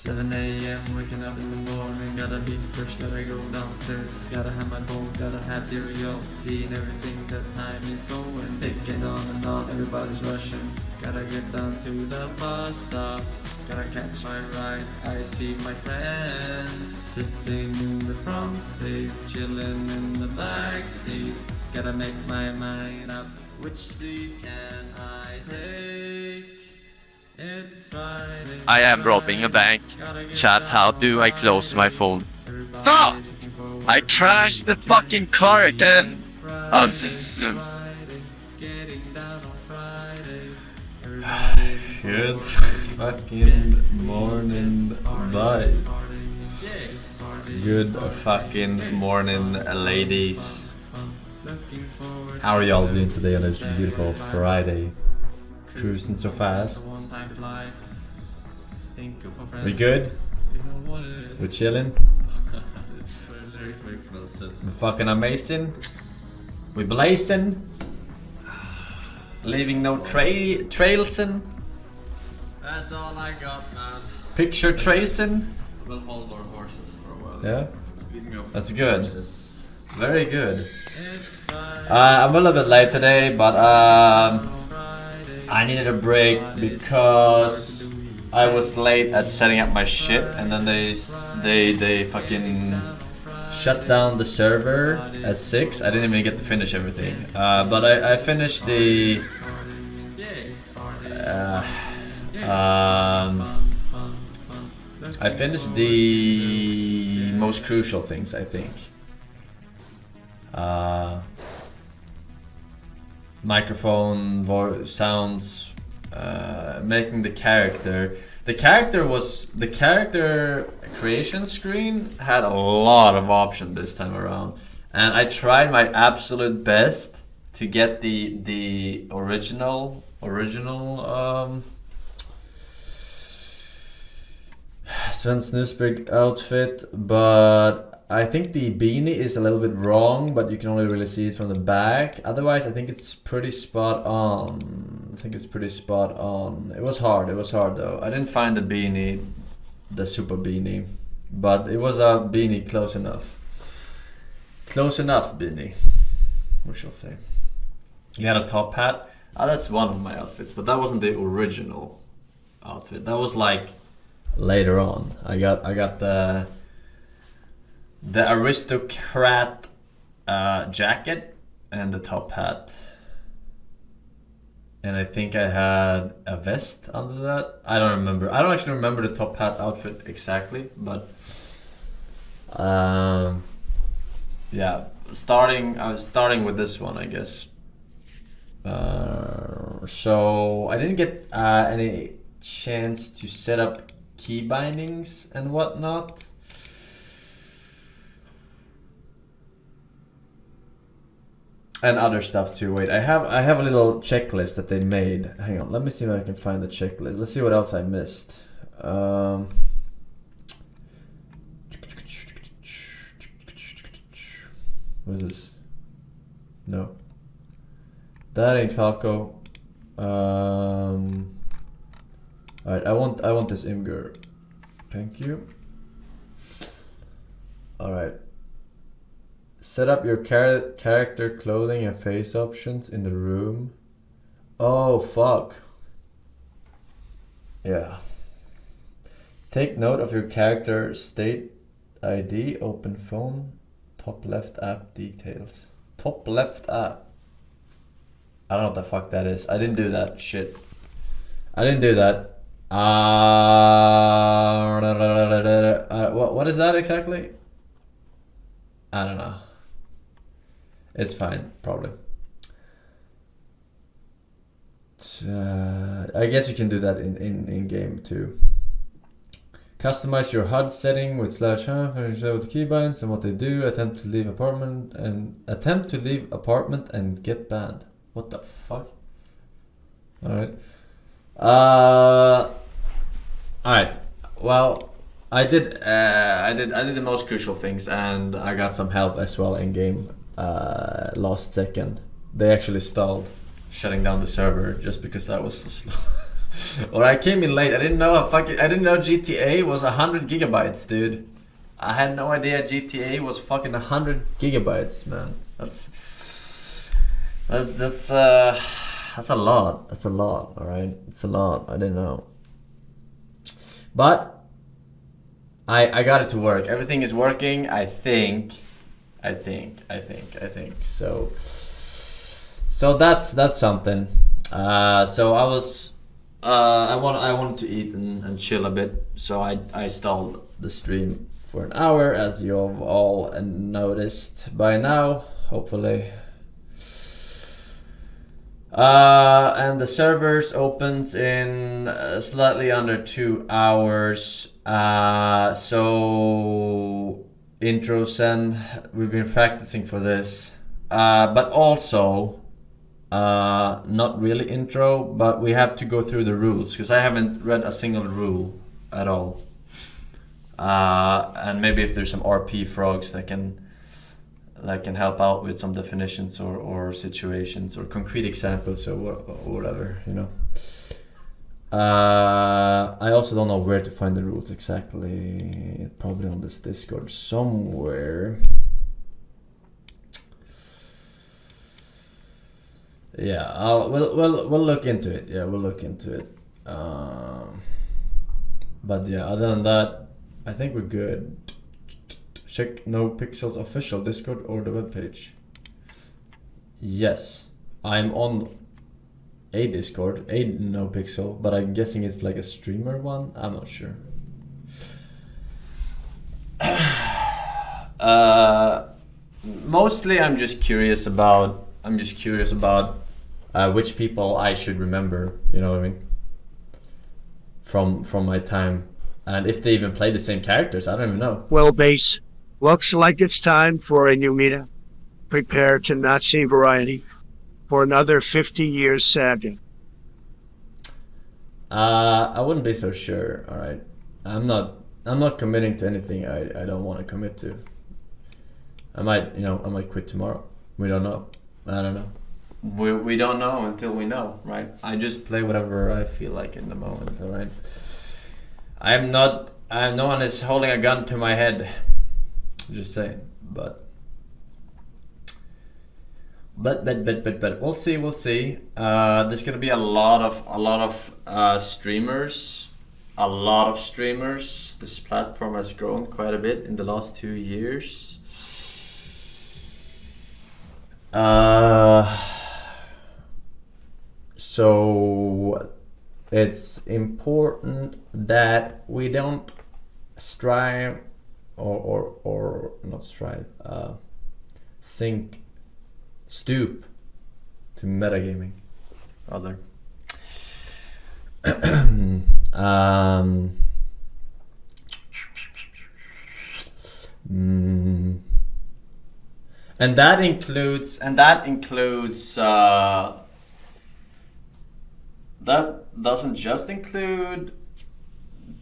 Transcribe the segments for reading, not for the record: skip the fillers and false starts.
7 a.m. waking up in the morning, gotta be fresh, gotta go downstairs, gotta have my bowl, gotta have cereal, seeing everything that time is over, taking on and on, everybody's rushing, gotta get down to the bus stop, gotta catch my ride, I see my friends, sitting in the front seat, chilling in the back seat, gotta make my mind up, which seat can I take? It's Friday, I am robbing a bank. Chat, how do I close my phone? No! I crashed the fucking car again! Good fucking morning, boys. Good fucking morning, ladies. How are y'all doing today on this beautiful Friday? Cruising so fast. We good? We chilling? We fucking amazing? We blazing? Leaving no trails in? That's all I got, man. Picture tracing? We'll hold our horses for a while. Yeah? Speaking of That's good. horses. Very good. I'm a little bit late today, but I needed a break because I was late at setting up my shit, and then they fucking shut down the server at 6. I didn't even get to finish everything, but I finished the I finished the most crucial things, I think. Microphone, voice, sounds, making the character. The character creation screen had a lot of options this time around, and I tried my absolute best to get the original Sven Snusberg outfit, but I think the beanie is a little bit wrong, but you can only really see it from the back. Otherwise, I think it's pretty spot on. It was hard though. I didn't find the beanie, the super beanie, but it was a beanie close enough. Close enough beanie, we shall say. You had a top hat. That's one of my outfits, but that wasn't the original outfit. That was like later on. I got the aristocrat jacket and the top hat, and I think I had a vest under that. I don't remember. I don't actually remember the top hat outfit exactly, but yeah. Starting with this one, I guess. So I didn't get any chance to set up key bindings and whatnot. And other stuff too. Wait, I have a little checklist that they made. Hang on, let me see if I can find the checklist. Let's see what else I missed. What is this? No. That ain't Falco. Alright, I want this Imgur. Thank you. Alright. Set up your character clothing and face options in the room. Oh, fuck. Yeah. Take note of your character state ID, open phone, top left app details. Top left app. I don't know what the fuck that is. I didn't do that. Shit. I didn't do that. What is that exactly? I don't know. It's fine, probably. I guess you can do that in game too. Customize your HUD setting with /h with keybinds and what they do. Attempt to leave apartment and get banned. What the fuck? All right. Well, I did the most crucial things, and I got some help as well in game. Last second, they actually stalled shutting down the server just because I was so slow. Or I came in late. I didn't know GTA was 100 gigabytes, dude. I had no idea GTA was fucking 100 gigabytes, man. That's a lot. That's a lot, all right? It's a lot. I didn't know. But I got it to work. Everything is working, I think. So that's something. So I wanted to eat and chill a bit, so I stalled the stream for an hour, as you have all noticed by now, hopefully. And the servers opens in slightly under 2 hours. So intro Sen, we've been practicing for this, but also not really intro, but we have to go through the rules because I haven't read a single rule at all. And maybe if there's some RP frogs that can help out with some definitions or situations or concrete examples or whatever, you know. I also don't know where to find the rules exactly. Probably on this Discord somewhere. Yeah, we'll look into it. Yeah, we'll look into it. But yeah, other than that, I think we're good. Check NoPixel's official Discord or the webpage. Yes, I'm on a Discord, a NoPixel, but I'm guessing it's like a streamer one. I'm not sure. Mostly, I'm just curious about which people I should remember. You know what I mean? From my time, and if they even play the same characters, I don't even know. Well, Base, looks like it's time for a new meetup. Prepare to not see variety for another 50 years saga. I wouldn't be so sure. All right, I'm not committing to anything I don't want to commit to. I might quit tomorrow. We don't know. I don't know. We don't know until we know, right? I just play whatever I feel like in the moment, all right? No one is holding a gun to my head. Just saying, but we'll see. There's gonna be a lot of streamers. This platform has grown quite a bit in the last 2 years. So it's important that we don't strive or not strive, stoop to metagaming, rather. And that includes that doesn't just include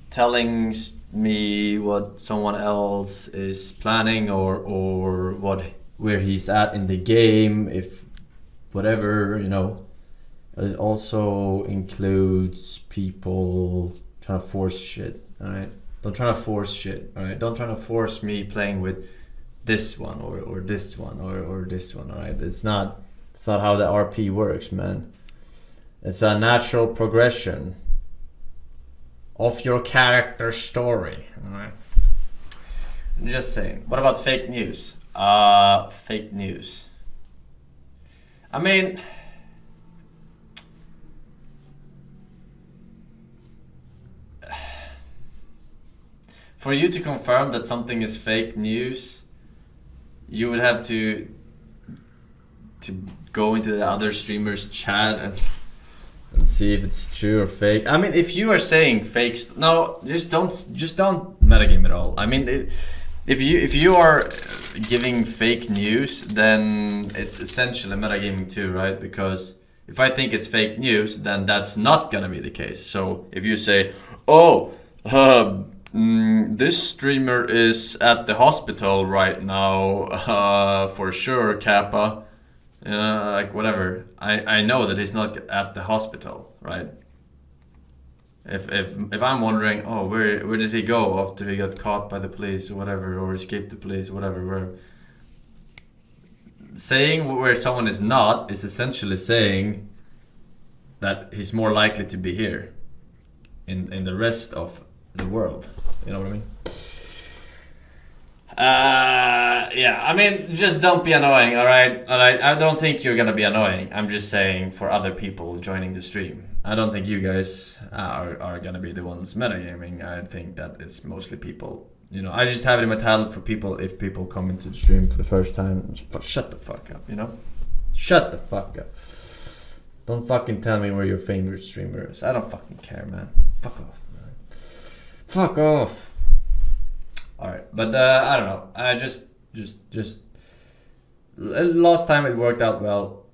telling me what someone else is planning or where he's at in the game, if whatever, you know. It also includes people trying to force shit, alright? Don't try to force shit, alright? Don't try to force me playing with this one or this one or this one, alright? It's not how the RP works, man. It's a natural progression of your character story, alright? I'm just saying. What about fake news? Fake news. I mean, for you to confirm that something is fake news, you would have to go into the other streamer's chat and see if it's true or fake. I mean, if you are saying fakes, no, just don't metagame at all. I mean, if you are giving fake news, then it's essentially metagaming too, right? Because if I think it's fake news, then that's not gonna be the case. So if you say, oh, this streamer is at the hospital right now, for sure, Kappa. Like whatever. I know that he's not at the hospital, right? If I'm wondering, oh, where did he go after he got caught by the police or whatever, or escaped the police, whatever, where saying where someone is not is essentially saying that he's more likely to be here in the rest of the world. You know what I mean? Yeah, I mean, just don't be annoying, alright? I don't think you're gonna be annoying. I'm just saying for other people joining the stream. I don't think you guys are gonna be the ones metagaming. I think that it's mostly people. You know, I just have it in my talent for people, if people come into the stream for the first time, shut the fuck up, you know? Shut the fuck up. Don't fucking tell me where your favorite streamer is. I don't fucking care, man. Fuck off, man. Fuck off. Alright, but I don't know. I just last time it worked out well.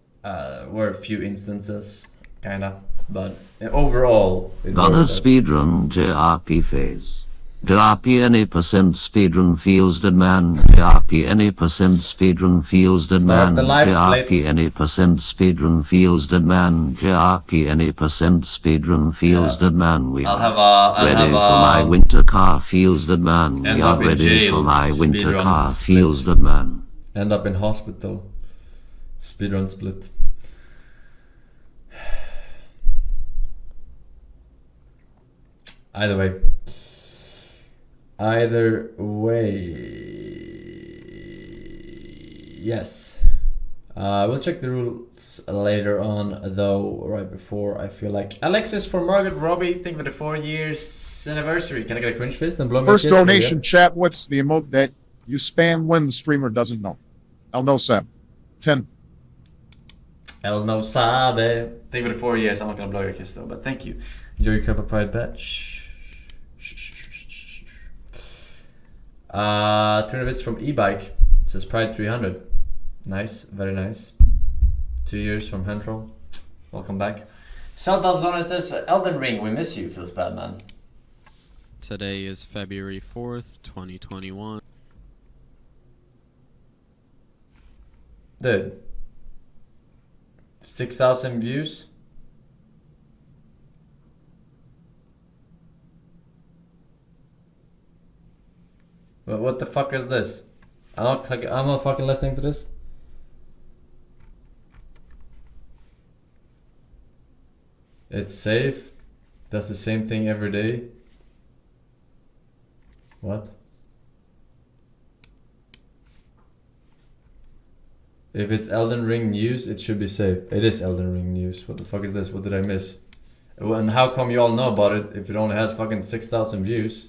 Were a few instances, kinda, but overall it Gonna worked out. speedrun GRP phase. GRP any percent speedrun feels dead man. GRP any percent speedrun feels dead Start man. the live GRP split. any percent speedrun feels dead man. GRP any percent speedrun feels dead man. We I'll have ready for my winter car feels dead man. We End are up in ready jail, for my winter speedrun car split. feels dead man. End up in hospital. Speedrun split. Either way. Yes. We'll check the rules later on, though, right before I feel like. Alexis for Margaret Robbie, thank you for the 4 years anniversary. Can I get a cringe fist and blow me a First kiss for you? donation, chat. What's the emote that you spam when the streamer doesn't know? I'll know, Sam. 10. El no sabe. Thank you for the 4 years. I'm not gonna blow your kiss though, but thank you. Enjoy your cup of pride, bitch. 300 bits from e-bike. Says Pride 300. Nice, very nice. 2 years from Hentro. Welcome back. Saltas Donna says Elden Ring. We miss you. Feels bad, man. Today is February 4th, 2021. Dude. 6,000 views. What the fuck is this? I'm not fucking listening to this. It's safe. Does the same thing every day. What? If it's Elden Ring news, it should be safe. It is Elden Ring news. What the fuck is this? What did I miss? And how come you all know about it if it only has fucking 6,000 views?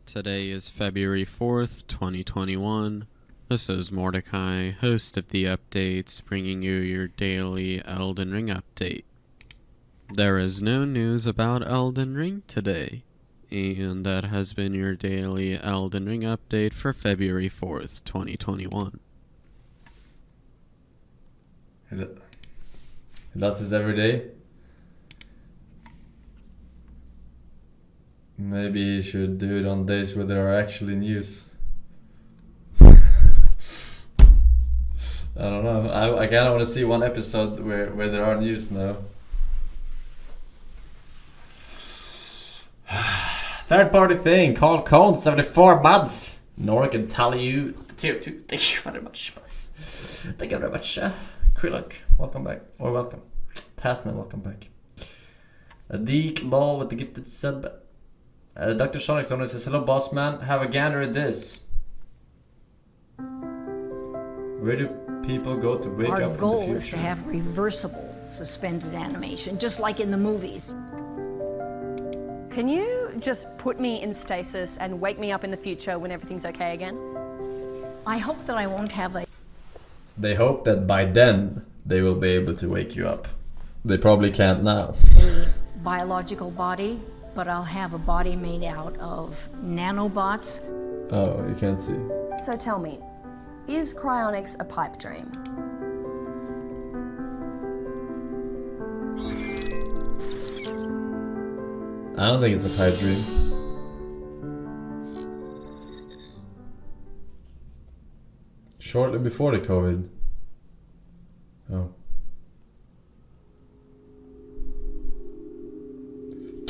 Today is February 4th, 2021. This is Mordecai, host of the updates, bringing you your daily Elden Ring update. There is no news about Elden Ring today, and that has been your daily Elden Ring update for February 4th, 2021. It does this every day? Maybe you should do it on days where there are actually news. I don't know. I kind of want to see one episode where there are news now. Third party thing called Cone 74 months. Nora can tell you the tier 2. Thank you very much, boys. Thank you very much. Krillok, welcome back. Or welcome. Tasna, welcome back. A Deek Ball with the gifted sub. Dr. Sonic Stone says, hello boss man, have a gander at this. Where do people go to wake Our up in the goal future? is to have reversible suspended animation, just like in the movies. Can you just put me in stasis and wake me up in the future when everything's okay again? I hope that I won't have a They hope that by then they will be able to wake you up. They probably can't now. biological body, but I'll have a body made out of nanobots. Oh, you can't see. So tell me, is Cryonics a pipe dream? I don't think it's a pipe dream. Shortly before the COVID. Oh.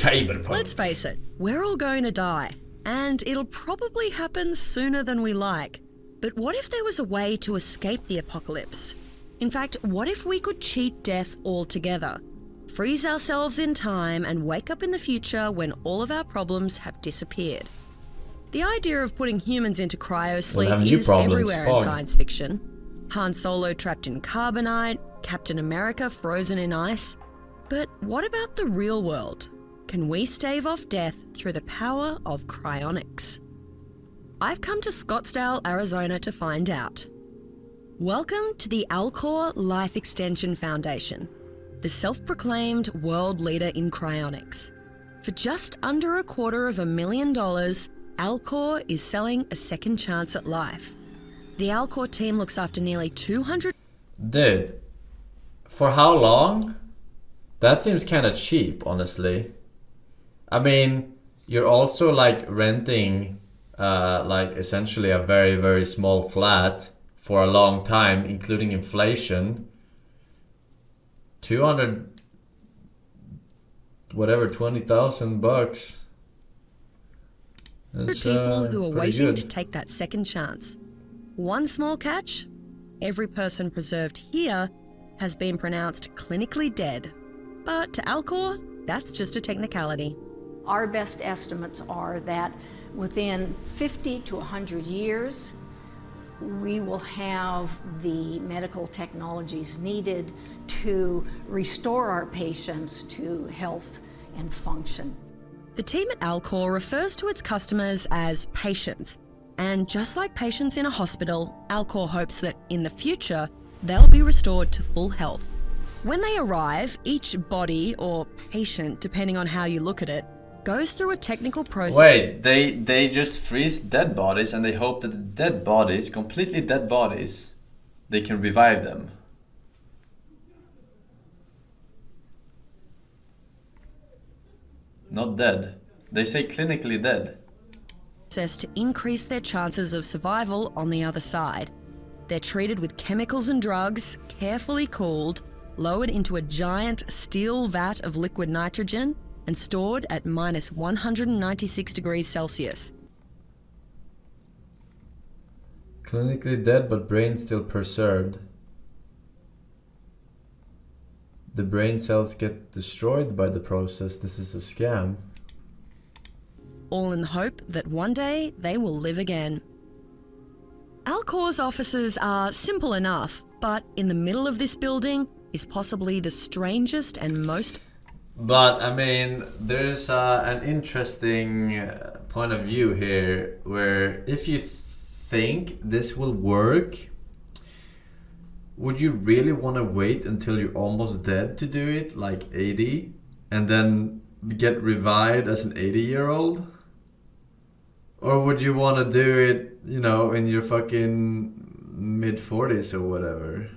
Cyberpunk. Let's face it, we're all going to die, and it'll probably happen sooner than we like. But what if there was a way to escape the apocalypse? In fact, what if we could cheat death altogether? Freeze ourselves in time and wake up in the future when all of our problems have disappeared. The idea of putting humans into cryosleep is everywhere in science fiction. Han Solo trapped in carbonite, Captain America frozen in ice. But what about the real world? Can we stave off death through the power of cryonics? I've come to Scottsdale, Arizona to find out. Welcome to the Alcor Life Extension Foundation, the self-proclaimed world leader in cryonics. For just under $250,000, Alcor is selling a second chance at life. The Alcor team looks after nearly 200... Dude, for how long? That seems kind of cheap, honestly. I mean, you're also like renting like essentially a very, very small flat for a long time, including inflation. 200 whatever, $20,000. That's people who are waiting good. to take that second chance. One small catch: every person preserved here has been pronounced clinically dead. But to Alcor, that's just a technicality. Our best estimates are that within 50 to 100 years, we will have the medical technologies needed to restore our patients to health and function. The team at Alcor refers to its customers as patients. And just like patients in a hospital, Alcor hopes that in the future, they'll be restored to full health. When they arrive, each body or patient, depending on how you look at it, goes through a technical process. Wait, they just freeze dead bodies and they hope that the dead bodies, completely dead bodies, they can revive them. Not dead. They say clinically dead. To increase their chances of survival on the other side. They're treated with chemicals and drugs, carefully cooled, lowered into a giant steel vat of liquid nitrogen, and stored at minus 196 degrees Celsius. Clinically dead, but brain still preserved. The brain cells get destroyed by the process. This is a scam. All in the hope that one day they will live again. Alcor's offices are simple enough, but in the middle of this building is possibly the strangest and most... But, I mean, there's an interesting point of view here, where if you think this will work, would you really want to wait until you're almost dead to do it, like 80, and then get revived as an 80-year-old? Or would you want to do it, you know, in your fucking mid-40s or whatever?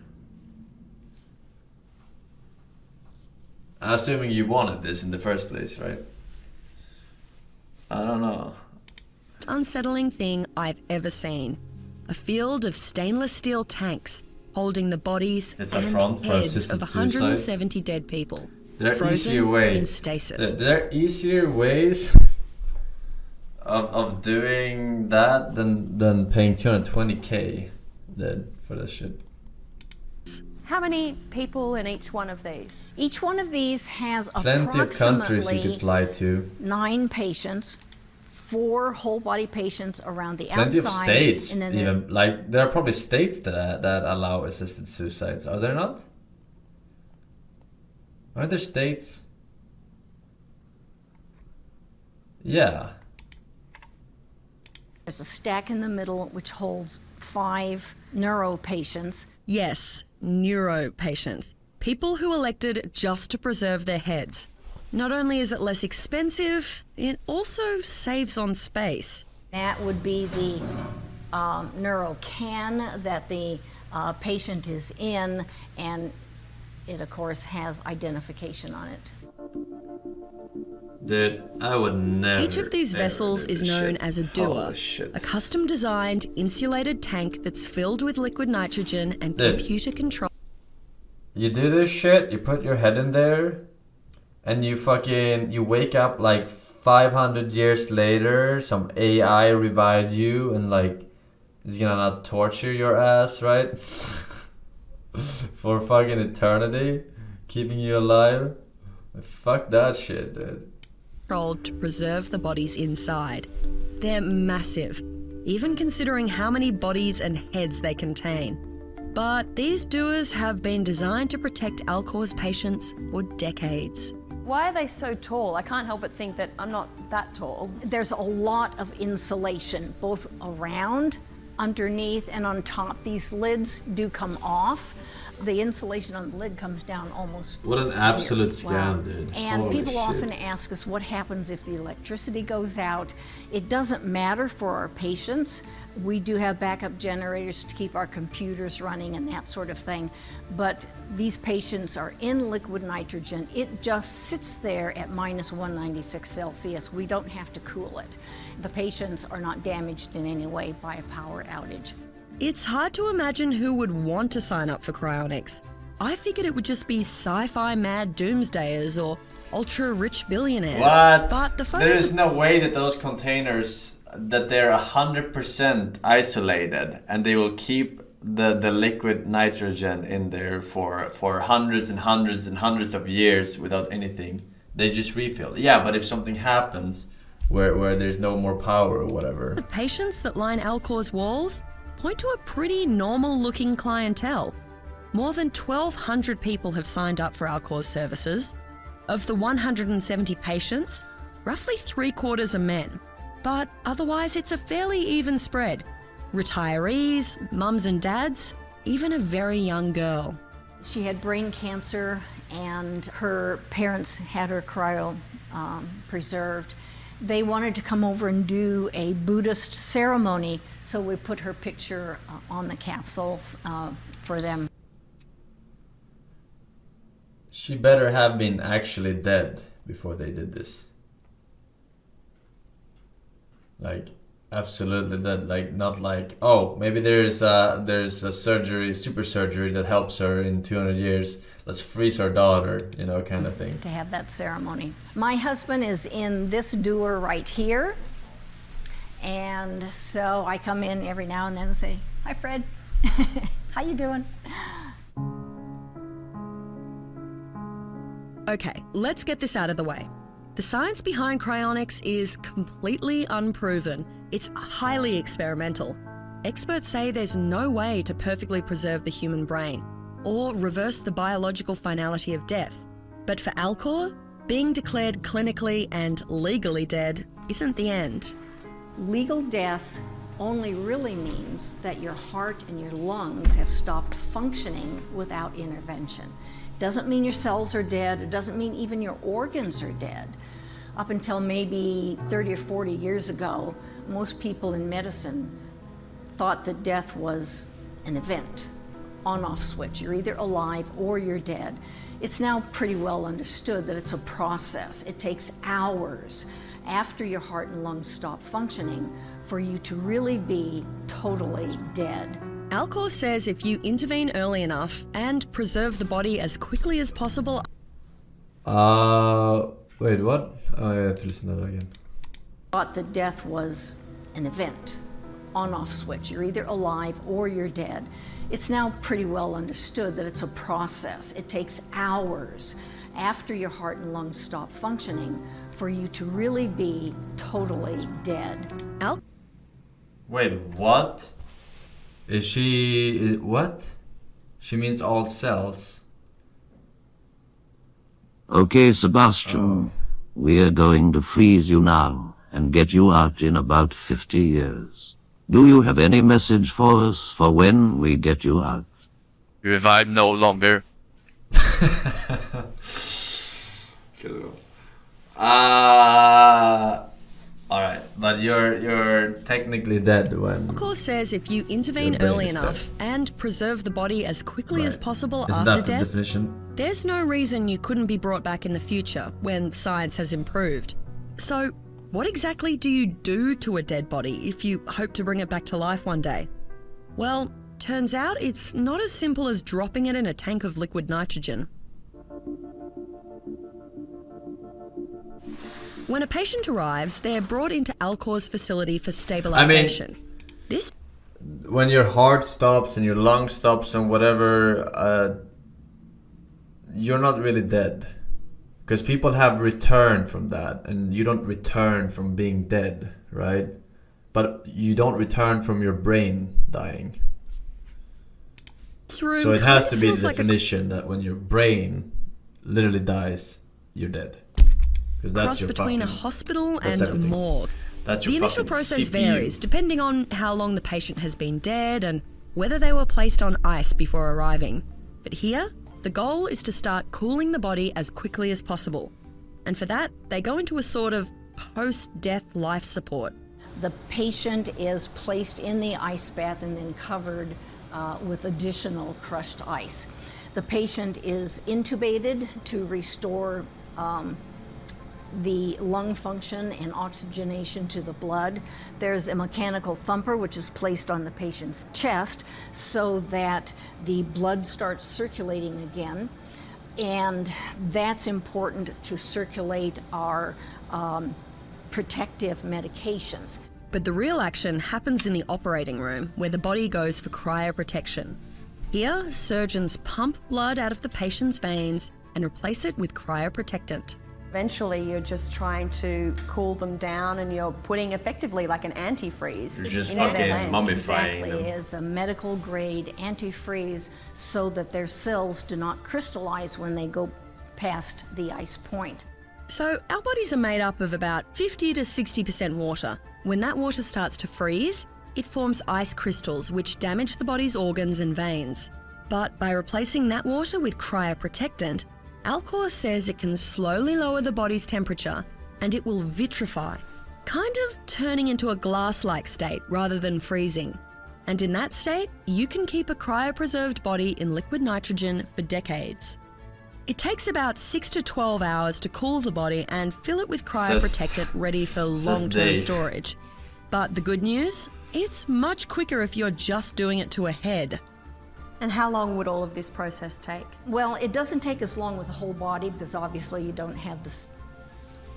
Assuming you wanted this in the first place, right? I don't know. Unsettling thing I've ever seen. A field of stainless steel tanks holding the bodies It's a and front for heads assisted of suicide. 170 dead people. There are frozen easier ways. in stasis. There are easier ways of doing that than paying 220k for this shit. How many people in each one of these? Each one of these has Plenty of countries you could fly to. 9 patients, 4 whole body patients around the Plenty outside. of states, and then even like there are probably states that allow assisted suicides. Are there not? Aren't there states? Yeah. There's a stack in the middle which holds 5 neuro patients. Yes, neuro patients. People who elected just to preserve their heads. Not only is it less expensive, it also saves on space. That would be the neuro can that the patient is in, and it of course has identification on it. Dude, I would never. Each of these ever vessels do is this known shit. as a dewar, Holy shit. a custom-designed insulated tank that's filled with liquid nitrogen and Dude. computer control. You do this shit, you put your head in there, and you wake up like 500 years later, some AI revived you and like is gonna not torture your ass, right? For fucking eternity, keeping you alive. Fuck that shit, dude. Controlled to preserve the bodies inside. They're massive, even considering how many bodies and heads they contain. But these doers have been designed to protect Alcor's patients for decades. Why are they so tall? I can't help but think that I'm not that tall. There's a lot of insulation, both around, underneath, and on top. These lids do come off. The insulation on the lid comes down almost. What an absolute scam, dude. And Holy people shit. often ask us what happens if the electricity goes out. It doesn't matter for our patients. We do have backup generators to keep our computers running and that sort of thing. But these patients are in liquid nitrogen. It just sits there at minus 196 Celsius. We don't have to cool it. The patients are not damaged in any way by a power outage. It's hard to imagine who would want to sign up for cryonics. I figured it would just be sci-fi mad doomsdayers or ultra-rich billionaires. What? But the There photos is no way that those containers, that they're 100% isolated and they will keep the liquid nitrogen in there for hundreds and hundreds and hundreds of years without anything. They just refill. Yeah, but if something happens where there's no more power or whatever. The patients that line Alcor's walls point to a pretty normal-looking clientele. More than 1,200 people have signed up for Alcor's services. Of the 170 patients, roughly 3/4 are men. But otherwise, it's a fairly even spread. Retirees, mums and dads, even a very young girl. She had brain cancer and her parents had her preserved. They wanted to come over and do a Buddhist ceremony, so we put her picture on the capsule for them. She better have been actually dead before they did this. Like, absolutely dead. Like, not like, oh, maybe there's a surgery, super surgery that helps her in 200 years. Let's freeze our daughter, you know, kind of thing. To have that ceremony. My husband is in this doer right here. And so I come in every now and then and say, hi, Fred. How you doing? Okay, let's get this out of the way. The science behind cryonics is completely unproven. It's highly experimental. Experts say there's no way to perfectly preserve the human brain or reverse the biological finality of death. But for Alcor, being declared clinically and legally dead isn't the end. Legal death only really means that your heart and your lungs have stopped functioning without intervention. Doesn't mean your cells are dead. It doesn't mean even your organs are dead. Up until maybe 30 or 40 years ago, most people in medicine thought that death was an event, on-off switch. You're either alive or you're dead. It's now pretty well understood that it's a process. It takes hours after your heart and lungs stop functioning for you to really be totally dead. Alcor says if you intervene early enough and preserve the body as quickly as possible... Wait, what? Oh, I have to listen to that again. Thought that death was an event, on-off switch. You're either alive or you're dead. It's now pretty well understood that it's a process. It takes hours after your heart and lungs stop functioning for you to really be totally dead. Wait, what? What? She means all cells. Okay, Sebastian, we're going to freeze you now and get you out in about 50 years. Do you have any message for us for when we get you out? Revive no longer. Alright, but you're technically dead when... Alcor says if you intervene your brain early is enough dead. and preserve the body as quickly as Right. possible Isn't after that the death, definition? there's no reason you couldn't be brought back in the future when science has improved. So, what exactly do you do to a dead body if you hope to bring it back to life one day? Well, turns out it's not as simple as dropping it in a tank of liquid nitrogen. When a patient arrives, they're brought into Alcor's facility for stabilization. This when your heart stops and your lung stops and whatever, you're not really dead. Because people have returned from that, and you don't return from being dead, right? But you don't return from your brain dying. So it has to be the definition that when your brain literally dies, you're dead. Because that's cross your between a fucking, hospital that's and a everything. morgue. That's your The initial fucking process CPU. varies depending on how long the patient has been dead and whether they were placed on ice before arriving. But here, the goal is to start cooling the body as quickly as possible. And for that, they go into a sort of post-death life support. The patient is placed in the ice bath and then covered with additional crushed ice. The patient is intubated to restore the lung function and oxygenation to the blood. There's a mechanical thumper which is placed on the patient's chest so that the blood starts circulating again. And that's important to circulate our protective medications. But the real action happens in the operating room, where the body goes for cryoprotection. Here, surgeons pump blood out of the patient's veins and replace it with cryoprotectant. Eventually, you're just trying to cool them down, and you're putting effectively like an antifreeze. You're just into their fucking veins. mummifying Exactly, them. is a medical grade antifreeze so that their cells do not crystallize when they go past the ice point. So our bodies are made up of about 50 to 60% water. When that water starts to freeze, it forms ice crystals which damage the body's organs and veins. But by replacing that water with cryoprotectant, Alcor says it can slowly lower the body's temperature and it will vitrify, kind of turning into a glass-like state rather than freezing. And in that state, you can keep a cryopreserved body in liquid nitrogen for decades. It takes about 6 to 12 hours to cool the body and fill it with cryoprotectant ready for long-term Dave. storage. But the good news? It's much quicker if you're just doing it to a head. And how long would all of this process take? Well, it doesn't take as long with the whole body because obviously you don't have this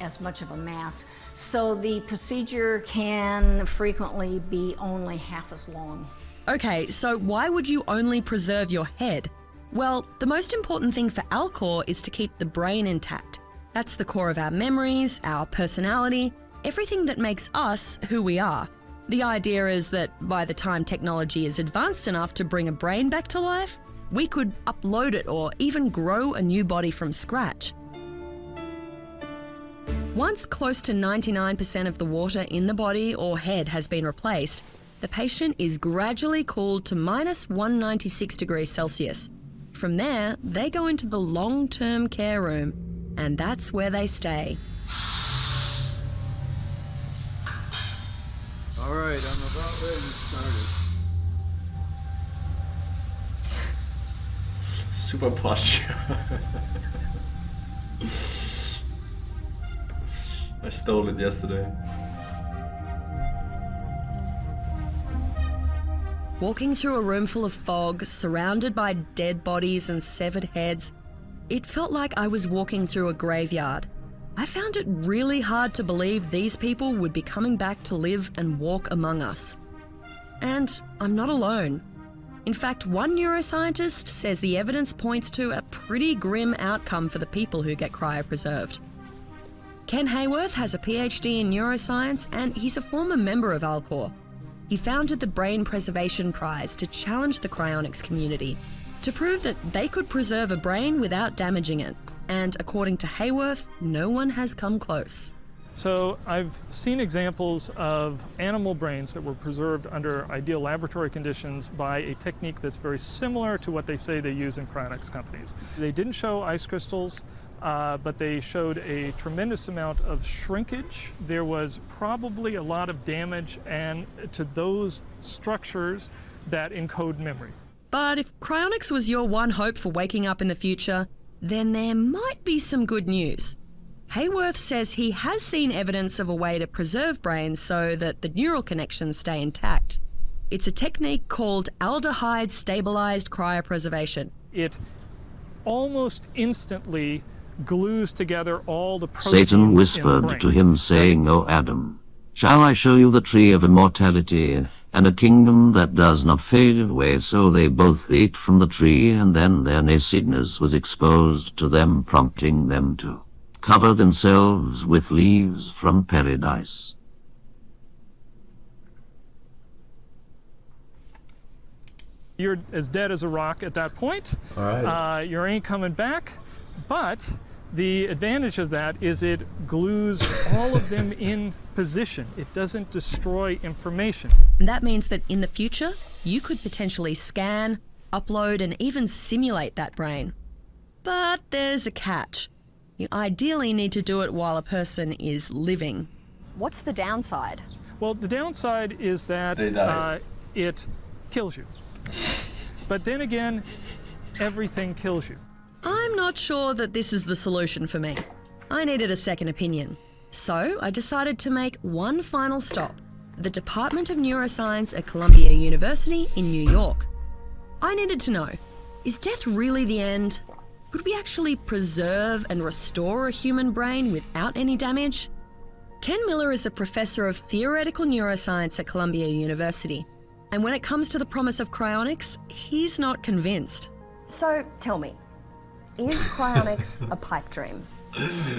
as much of a mass. So the procedure can frequently be only half as long. Okay, so why would you only preserve your head? Well, the most important thing for Alcor is to keep the brain intact. That's the core of our memories, our personality, everything that makes us who we are. The idea is that by the time technology is advanced enough to bring a brain back to life, we could upload it or even grow a new body from scratch. Once close to 99% of the water in the body or head has been replaced, the patient is gradually cooled to minus 196 degrees Celsius. From there, they go into the long-term care room, and that's where they stay. All right, I'm about ready to start it. Super plush. I stole it yesterday. Walking through a room full of fog, surrounded by dead bodies and severed heads, it felt like I was walking through a graveyard. I found it really hard to believe these people would be coming back to live and walk among us. And I'm not alone. In fact, one neuroscientist says the evidence points to a pretty grim outcome for the people who get cryopreserved. Ken Hayworth has a PhD in neuroscience and he's a former member of Alcor. He founded the Brain Preservation Prize to challenge the cryonics community, to prove that they could preserve a brain without damaging it. And according to Hayworth, no one has come close. So I've seen examples of animal brains that were preserved under ideal laboratory conditions by a technique that's very similar to what they say they use in cryonics companies. They didn't show ice crystals, but they showed a tremendous amount of shrinkage. There was probably a lot of damage and to those structures that encode memory. But if cryonics was your one hope for waking up in the future, then there might be some good news. Hayworth says he has seen evidence of a way to preserve brains so that the neural connections stay intact. It's a technique called aldehyde stabilized cryopreservation. It almost instantly glues together all the proteins Satan in the whispered brain. to him, saying, O Adam, shall I show you the tree of immortality, and a kingdom that does not fade away? So they both ate from the tree, and then their nakedness was exposed to them, prompting them to cover themselves with leaves from paradise. You're as dead as a rock at that point. All right. You ain't coming back. But the advantage of that is it glues all of them in position. It doesn't destroy information. And that means that in the future, you could potentially scan, upload, and even simulate that brain. But there's a catch. You ideally need to do it while a person is living. What's the downside? Well, the downside is that They die. it kills you. But then again, everything kills you. I'm not sure that this is the solution for me. I needed a second opinion. So I decided to make one final stop, the Department of Neuroscience at Columbia University in New York. I needed to know, is death really the end? Could we actually preserve and restore a human brain without any damage? Ken Miller is a professor of theoretical neuroscience at Columbia University. And when it comes to the promise of cryonics, he's not convinced. So, tell me, is cryonics a pipe dream?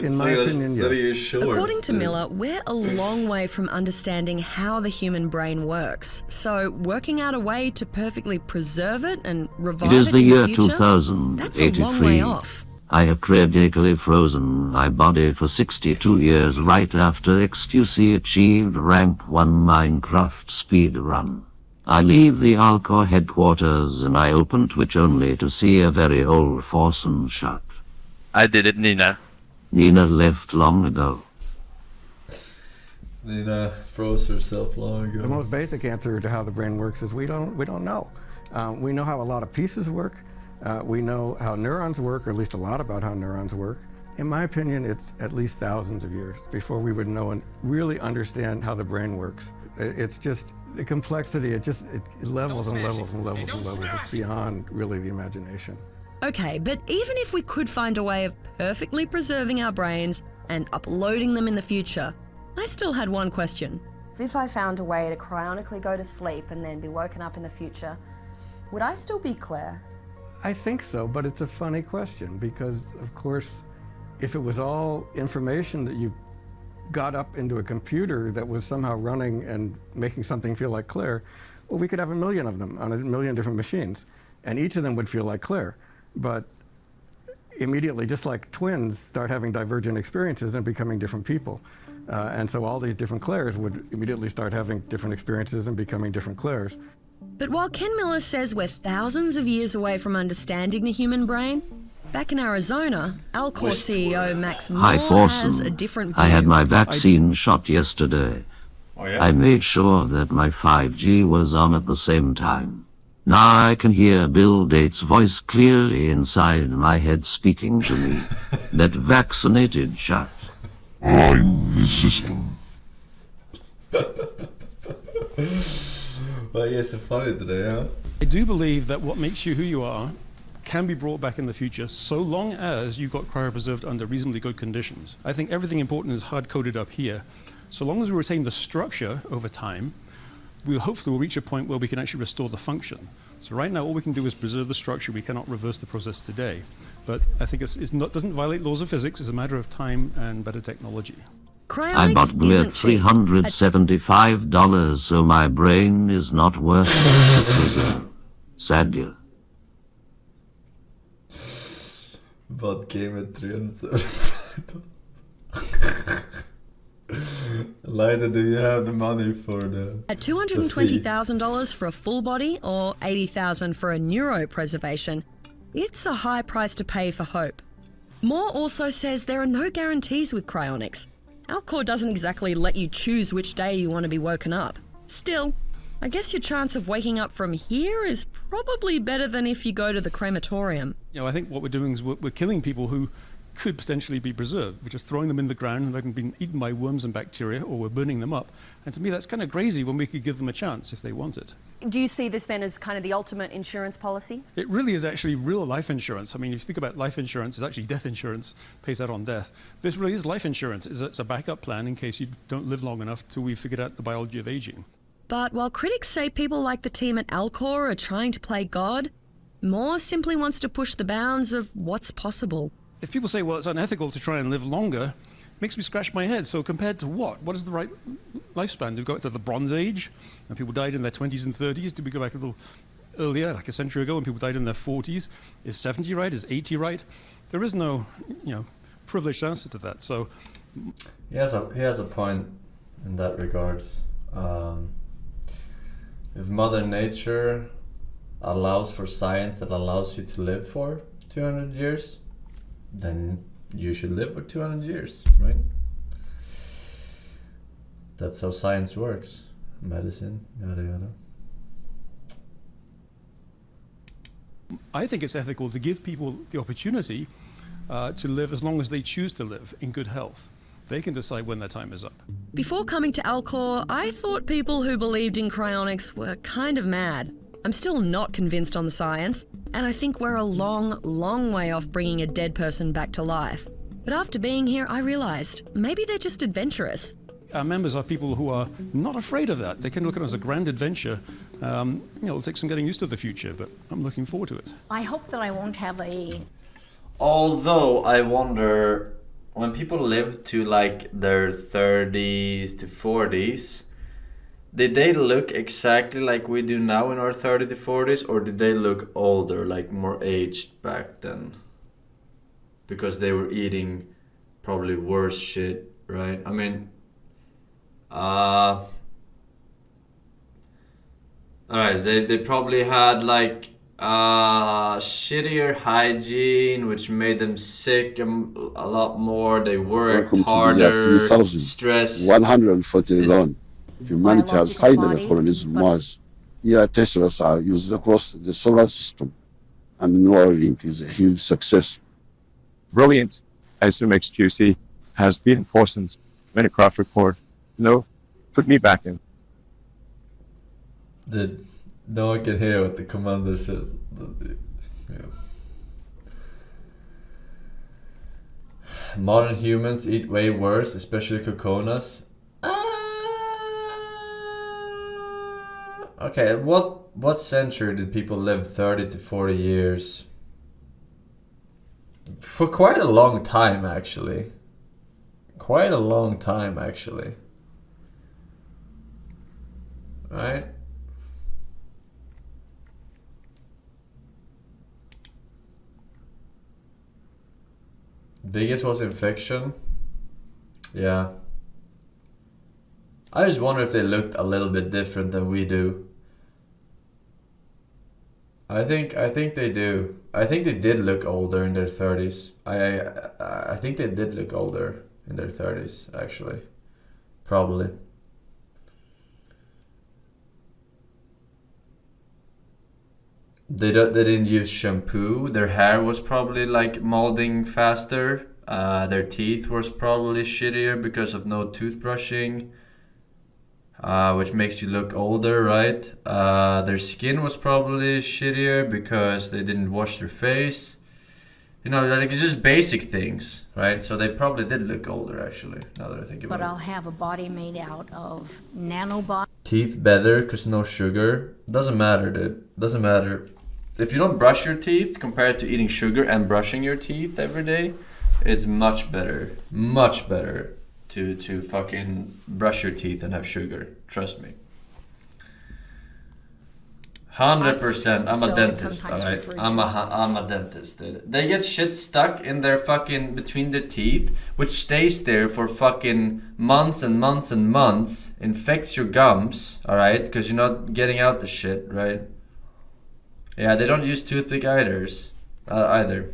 In my opinion, yes. According to Miller, we're a long way from understanding how the human brain works. So working out a way to perfectly preserve it and revive It is the in year the future, 2083. that's a long way off. I have critically frozen my body for 62 years right after XQC achieved rank 1 Minecraft speed run. I leave the Alcor headquarters and I open Twitch only to see a very old Forsen shot. I did it, Nina. Nina left long ago. Nina froze herself long ago. The most basic answer to how the brain works is we don't know. We know how a lot of pieces work. We know how neurons work, or at least a lot about how neurons work. In my opinion, it's at least thousands of years before we would know and really understand how the brain works. It's just the complexity, it levels and levels and levels and levels. It's beyond really the imagination. Okay, but even if we could find a way of perfectly preserving our brains and uploading them in the future, I still had one question. If I found a way to cryonically go to sleep and then be woken up in the future, would I still be Claire? I think so, but it's a funny question because, of course, if it was all information that you got up into a computer that was somehow running and making something feel like Claire, well, we could have 1 million of them on 1 million different machines, and each of them would feel like Claire. But immediately, just like twins start having divergent experiences and becoming different people. And so all these different Claires would immediately start having different experiences and becoming different Claires. But while Ken Miller says we're thousands of years away from understanding the human brain, back in Arizona, Alcor CEO Max Moore Hi, has a Forsen. different view. I had my vaccine shot yesterday. Oh, yeah? I made sure that my 5G was on at the same time. Now I can hear Bill Gates' voice clearly inside my head speaking to me. That vaccinated shot. I'm the system. Well, you're so funny today, huh? I do believe that what makes you who you are can be brought back in the future, so long as you got cryopreserved under reasonably good conditions. I think everything important is hard-coded up here. So long as we retain the structure over time, we'll hopefully reach a point where we can actually restore the function. So right now, all we can do is preserve the structure. We cannot reverse the process today. But I think doesn't violate laws of physics. It's a matter of time and better technology. I bought glue at $375, so my brain is not worth it. Sadly. But game at 375. Neither do you have the money for the At $220,000 for a full body or $80,000 for a neuropreservation, it's a high price to pay for hope. Moore also says there are no guarantees with cryonics. Alcor doesn't exactly let you choose which day you want to be woken up. Still, I guess your chance of waking up from here is probably better than if you go to the crematorium. I think what we're doing is we're killing people who could potentially be preserved. We're just throwing them in the ground and they've been eaten by worms and bacteria, or we're burning them up. And to me, that's kind of crazy when we could give them a chance if they want it. Do you see this then as kind of the ultimate insurance policy? It really is actually real life insurance. I mean, if you think about life insurance, it's actually death insurance, pays out on death. This really is life insurance. It's a backup plan in case you don't live long enough till we've figured out the biology of aging. But while critics say people like the team at Alcor are trying to play God, Moore simply wants to push the bounds of what's possible. If people say, well, it's unethical to try and live longer, it makes me scratch my head. So compared to what? What is the right lifespan? Do we go to the Bronze Age, and people died in their 20s and 30s? Do we go back a little earlier, like a century ago, and people died in their 40s? Is 70 right? Is 80 right? There is no, privileged answer to that. So he has a point in that regards. If Mother Nature allows for science that allows you to live for 200 years, then you should live for 200 years, right? That's how science works. Medicine, yada yada. I think it's ethical to give people the opportunity to live as long as they choose to live in good health. They can decide when their time is up. Before coming to Alcor, I thought people who believed in cryonics were kind of mad. I'm still not convinced on the science, and I think we're a long, long way off bringing a dead person back to life. But after being here, I realised maybe they're just adventurous. Our members are people who are not afraid of that. They can look at it as a grand adventure. It'll take some getting used to the future, but I'm looking forward to it. I hope that I won't have a... Although I wonder, when people live to like their 30s to 40s, did they look exactly like we do now in our 30s to 40s, or did they look older, like more aged back then? Because they were eating probably worse shit, right? I mean, alright, they probably had like shittier hygiene, which made them sick a lot more. They worked harder, stress. 141. Humanity has finally colonized Mars. Here, Teslas are used across the solar system, and Neuralink is a huge success. Brilliant. I assume XQC has beaten Forsen's Minecraft report. No, put me back in. No one can hear what the commander says. Yeah. Modern humans eat way worse, especially coconuts. Okay, what century did people live 30 to 40 years? For quite a long time, actually. Quite a long time, actually. Right? Biggest was infection. Yeah. I just wonder if they looked a little bit different than we do. I think they do. I think they did look older in their 30s. I think they did look older in their 30s, actually. Probably. They didn't use shampoo. Their hair was probably like molding faster. Their teeth was probably shittier because of no toothbrushing. Which makes you look older, right? Their skin was probably shittier because they didn't wash their face. You know, like it's just basic things, right? So they probably did look older, actually, now that I think about it. But I'll have a body made out of nanobots. Teeth better because no sugar. Doesn't matter, dude. Doesn't matter. If you don't brush your teeth compared to eating sugar and brushing your teeth every day, it's much better. Much better. To fucking brush your teeth and have sugar. Trust me. 100%. I'm a dentist, alright? I'm a dentist, dude. They get shit stuck in their fucking between their teeth, which stays there for fucking months and months and months. Infects your gums, alright? Because you're not getting out the shit, right? Yeah, they don't use toothpick either.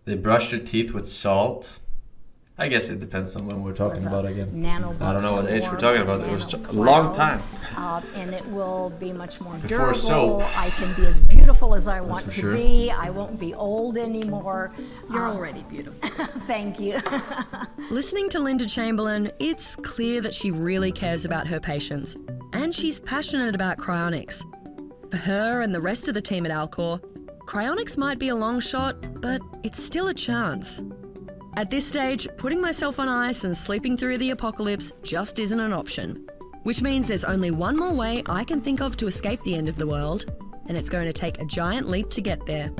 They brush their teeth with salt. I guess it depends on when we're talking about again. Nanobots I don't know what age we're talking about. It was a nanocloud, long time. And it will be much more Before durable. soap. I can be as beautiful as I want for to sure. be. I won't be old anymore. You're already beautiful. Thank you. Listening to Linda Chamberlain, it's clear that she really cares about her patients, and she's passionate about cryonics. For her and the rest of the team at Alcor, cryonics might be a long shot, but it's still a chance. At this stage, putting myself on ice and sleeping through the apocalypse just isn't an option, which means there's only one more way I can think of to escape the end of the world, and it's going to take a giant leap to get there.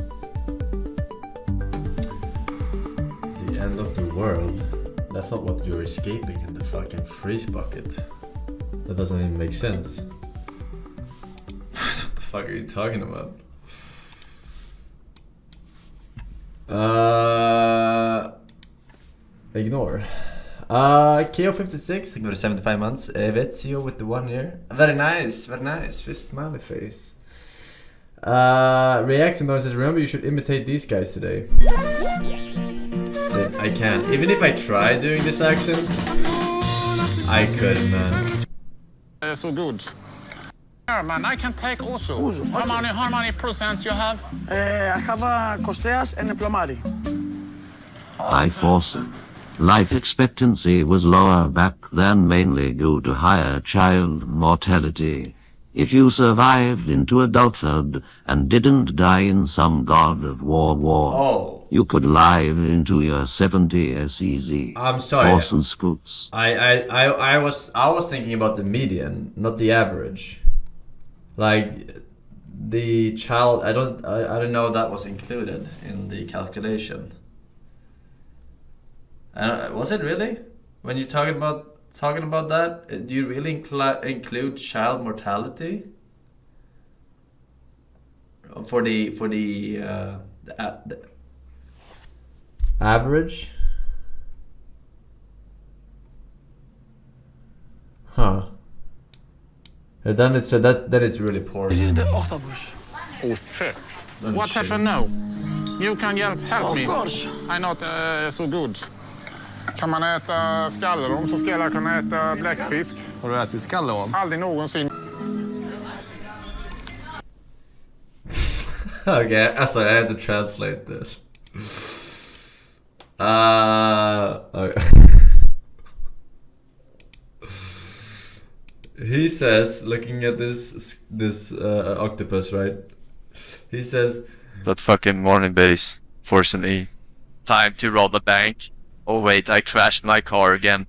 The end of the world? That's not what you're escaping in the fucking freeze bucket. That doesn't even make sense. What the fuck are you talking about? Ignore. KO56, thank you for the 75 months. Vetsio with the 1 year. Very nice, very nice. Fist smiley face. Reaction though says, remember you should imitate these guys today. I can't. Even if I try doing this accent, I couldn't, man. So good. Man, I can take also. How many percent you have? I have a Costeas and a Plomari. By Forsen, life expectancy was lower back then, mainly due to higher child mortality. If you survived into adulthood and didn't die in some god of war, you could live into your 70 SEZ. I'm sorry. Forsen scoops. I was thinking about the median, not the average. Like the child, I don't know that was included in the calculation. Was it really? When you're talking about that, do you really include child mortality for the average? Huh. And then it said that it's really poor. This is the octopus. Oh shit. That's What shit. happened now? You can help me. Of course. I'm not so good. Kan man äta skallerom så ska jag kunna äta bläckfisk. Har du ätit skallerom? Aldrig någonsin. Okay, sorry, I had to translate this. Okay. He says, looking at this octopus, right? He says, That fucking morning base. Forsen E. Time to rob the bank. Oh wait, I crashed my car again.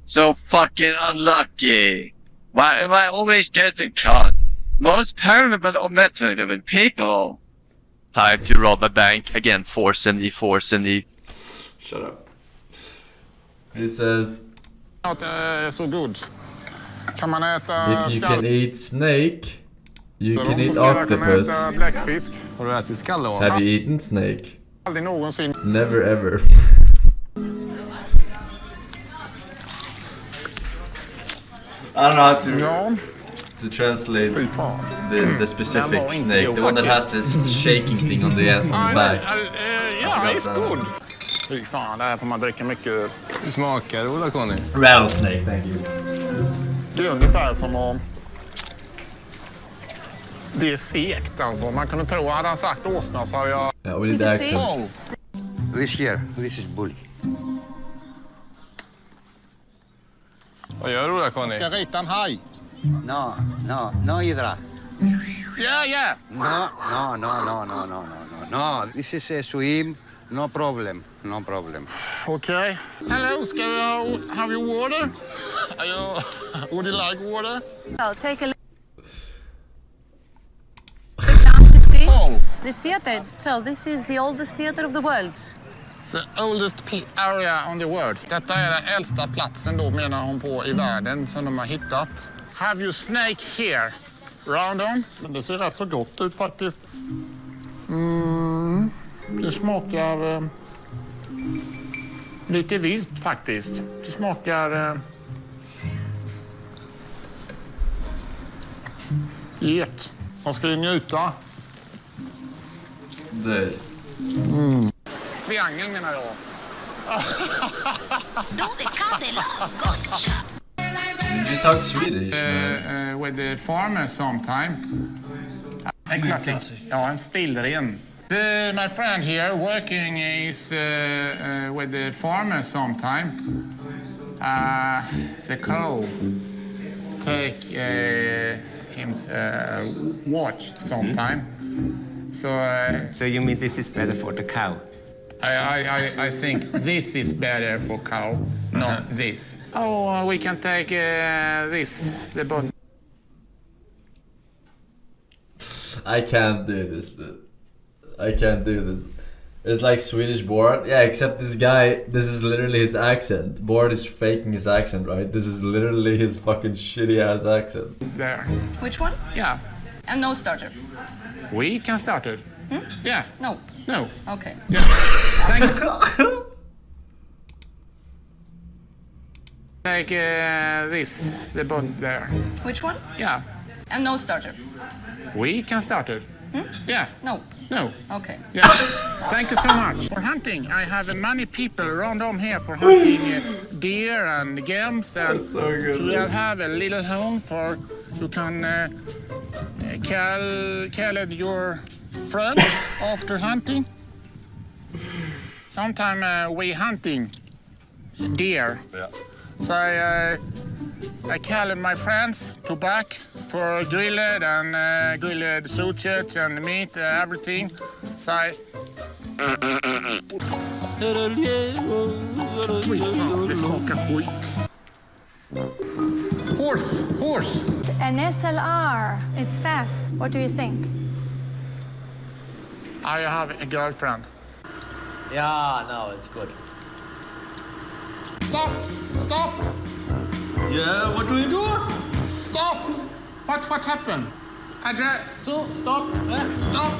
So fucking unlucky. Why am I always getting caught? Most permanent or metagaming people. Time to rob a bank again. Forsen E. Shut up. He says, Not so good. Kan man äta if you can eat snake, you can så eat ska jag kunna octopus. äta bläckfisk. Har du ätit skallerom? Have you eaten snake? Aldrig någonsin. Never ever. I don't know how to translate the specific snake, the one that has this shaking thing on the back. Yeah, it's good. Fy fan, det här får man dricka mycket. Hur smakar det, Ola-Conny? Rattlesnake, thank you. Det är ungefär som att... Det är segt alltså. Man kunde tro, hade han sagt åsna så hade jag... Yeah, we need the accent. Oh. This here, this is bully. Vad gör du, Ola-Conny? Ska rita en haj. No, Idra. Yeah. No, this is a swim, no problem. Okay. Hello, ska jag have your water? Would you like water? I'll take a look. Oh. This theater. So this is the oldest theater of the world. The oldest area on the world. Detta är den äldsta platsen då, menar hon på, i världen som de har hittat. Have you snake here? Round on? Det ser rätt så gott ut faktiskt. Det smakar lite vilt faktiskt. Det smakar get. Man ska ju njuta. Det. Triangel menar jag. You just talk Swedish, man. With the farmer sometime. En klassiker. Ja, en stilren. My friend here working is with the farmer sometime. The cow take him watch sometime. So you mean this is better for the cow? I think this is better for cow, not this. Oh, we can take this, the bottom. I can't do this, dude. I can't do this. It's like Swedish Board. Yeah, except this guy, this is literally his accent. Board is faking his accent, right? This is literally his fucking shitty ass accent. There. Which one? Yeah. And no starter. We can start it. Yeah. No. No. Okay. Yeah. Thank you. Take this, the bottom there. Which one? Yeah. And no starter. We can start it. Yeah. No. No. Okay. Yeah. Thank you so much. For hunting, I have many people around here for hunting deer and games. And That's so good. So we'll have a little home for you can call your friends after hunting. Sometime we hunting deer. Yeah. So I called my friends to back for grilled and grilled sausage and meat, everything. So I... Det smakar skit. Horse. An SLR. It's fast. What do you think? I have a girlfriend. Yeah, no, it's good. Stop! Yeah, what do you do? Stop! What happened? So, stop! Stop!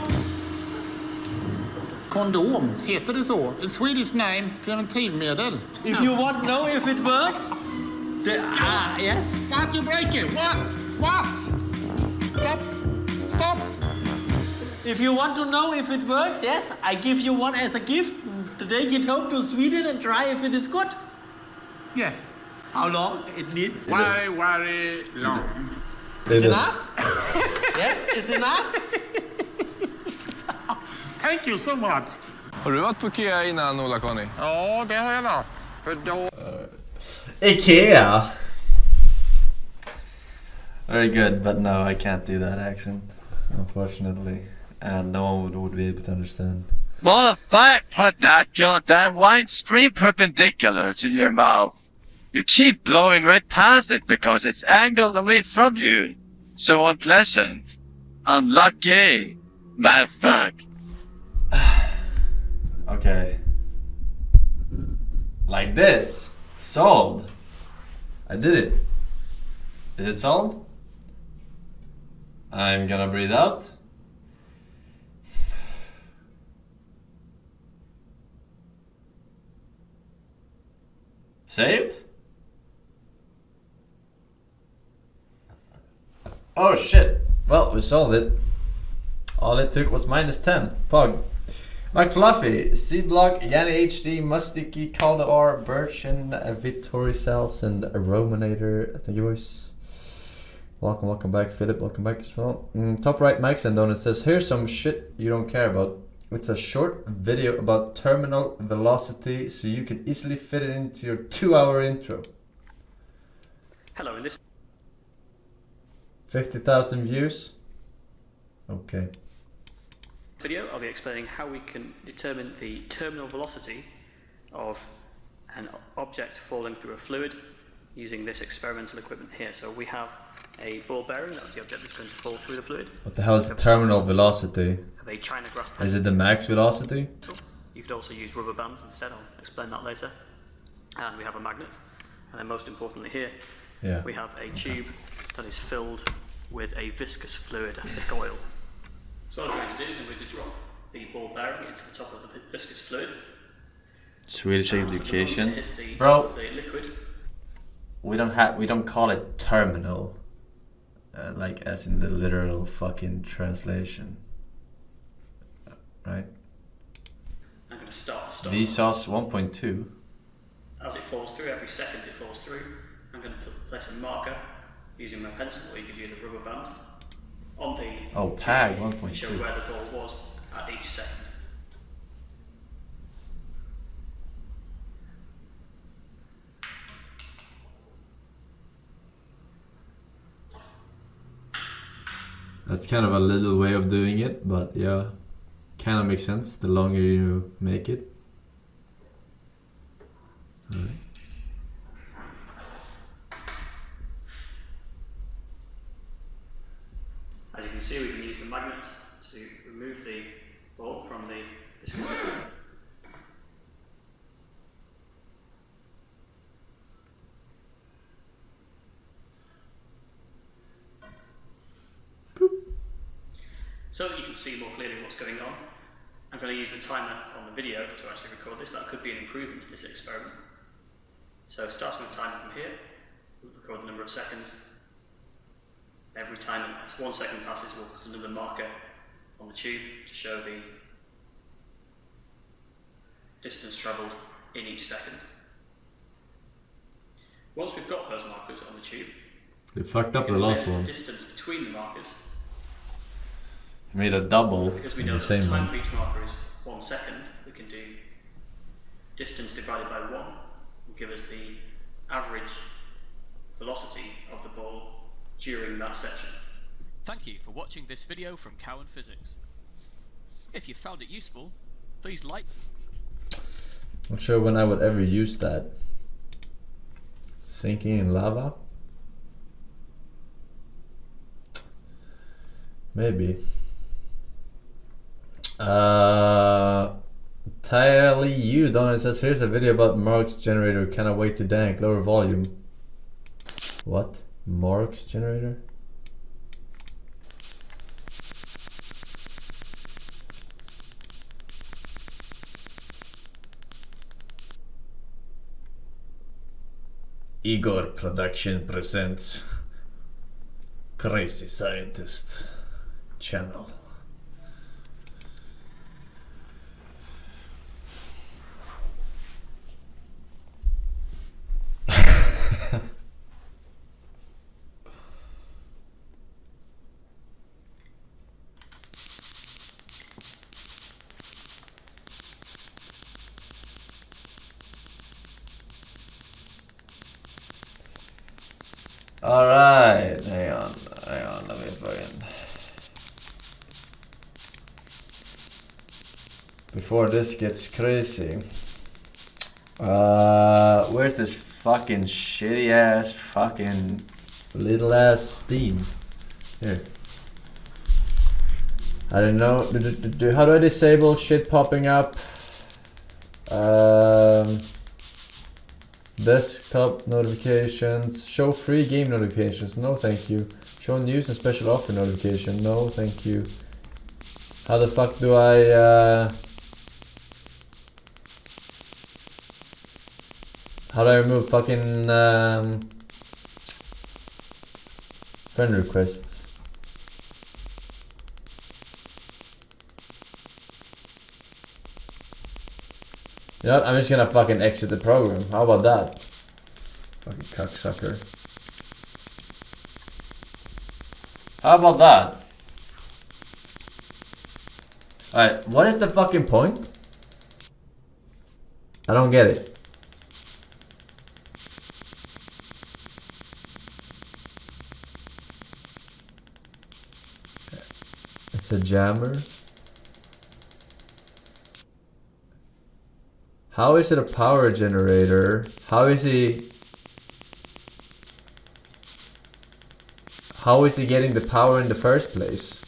Kondom, heter det så? A Swedish name, preventivmedel. If you want to know if it works, yes. But you break it. What? Stop! If you want to know if it works, yes, I give you one as a gift. Today get home to Sweden and try if it is good. Yeah. How long it needs? Very long. Is enough? Yes, it's enough. Thank you so much. Har du varit på IKEA innan, Ola-Conny? Ja, det har jag varit. För då... IKEA! Very good, but no, I can't do that accent, unfortunately. And no one would be able to understand. Well, if I put that goddamn wine stream perpendicular to your mouth, you keep blowing right past it because it's angled away from you. So unpleasant. Unlucky. Bad fuck. Okay. Like this. Solved. I did it. Is it solved? I'm gonna breathe out. Saved? Oh shit. Well, we solved it. All it took was -10. Pog. McFluffy, C-Block, Yanni HD, Mustiki, Caldor, Birchin, Vittori Cells, and Rominator. Thank you, boys. Welcome back, Philip. Welcome back as well. Top right, Max and Donut says, here's some shit you don't care about. It's a short video about terminal velocity, so you can easily fit it into your 2-hour intro. Hello, in this 50,000 views. Okay. video, I'll be explaining how we can determine the terminal velocity of an object falling through a fluid using this experimental equipment here. So we have a ball bearing, that's the object that's going to fall through the fluid. What the hell is the terminal velocity? Have a China graph Is it the max velocity? You could also use rubber bands instead, I'll explain that later. And we have a magnet. And then most importantly here, we have a tube that is filled with a viscous fluid, a thick oil. So what I'm going to do is I'm going to drop the ball bearing into the top of the viscous fluid. Swedish education, bro. We don't call it terminal, like as in the literal fucking translation, right? I'm going to start. Vsauce 1.2. As it falls through, every second it falls through, I'm going to place a marker using my pencil, or you could use a rubber band, on the PAG to 1.2. show where the ball was at each second. That's kind of a little way of doing it, but yeah, kind of makes sense the longer you make it. Alright. As you can see, we can use the magnet to remove the ball from the disc. So that you can see more clearly what's going on, I'm going to use the timer on the video to actually record this. That could be an improvement to this experiment. So starting the timer from here, we'll record the number of seconds. Every time as 1 second passes, we'll put another marker on the tube to show the distance travelled in each second. Once we've got those markers on the tube, They fucked up the last one. the distance between the markers. Made a double Because we in know the that same the time one. for each marker is 1 second, we can do distance divided by 1 will give us the average velocity of the ball during that section. Thank you for watching this video from Cowan Physics. If you found it useful, please like. Not sure when I would ever use that. Sinking in lava? Maybe. Tally you Donald says here's a video about Marx Generator, cannot wait to dank, lower volume. What? Marx Generator? Igor Production presents Crazy Scientist channel. Alright, hang on, let me fucking... Before this gets crazy. Where's this fucking shitty ass fucking little ass Steam? Here. I don't know, how do I disable shit popping up? Desktop notifications, show free game notifications, no thank you. Show news and special offer notification, no thank you. How the fuck do I how do I remove fucking friend requests? You know what? I'm just gonna fucking exit the program. How about that? Fucking cocksucker. How about that? Alright, what is the fucking point? I don't get it. It's a jammer. How is it a power generator? How is he getting the power in the first place?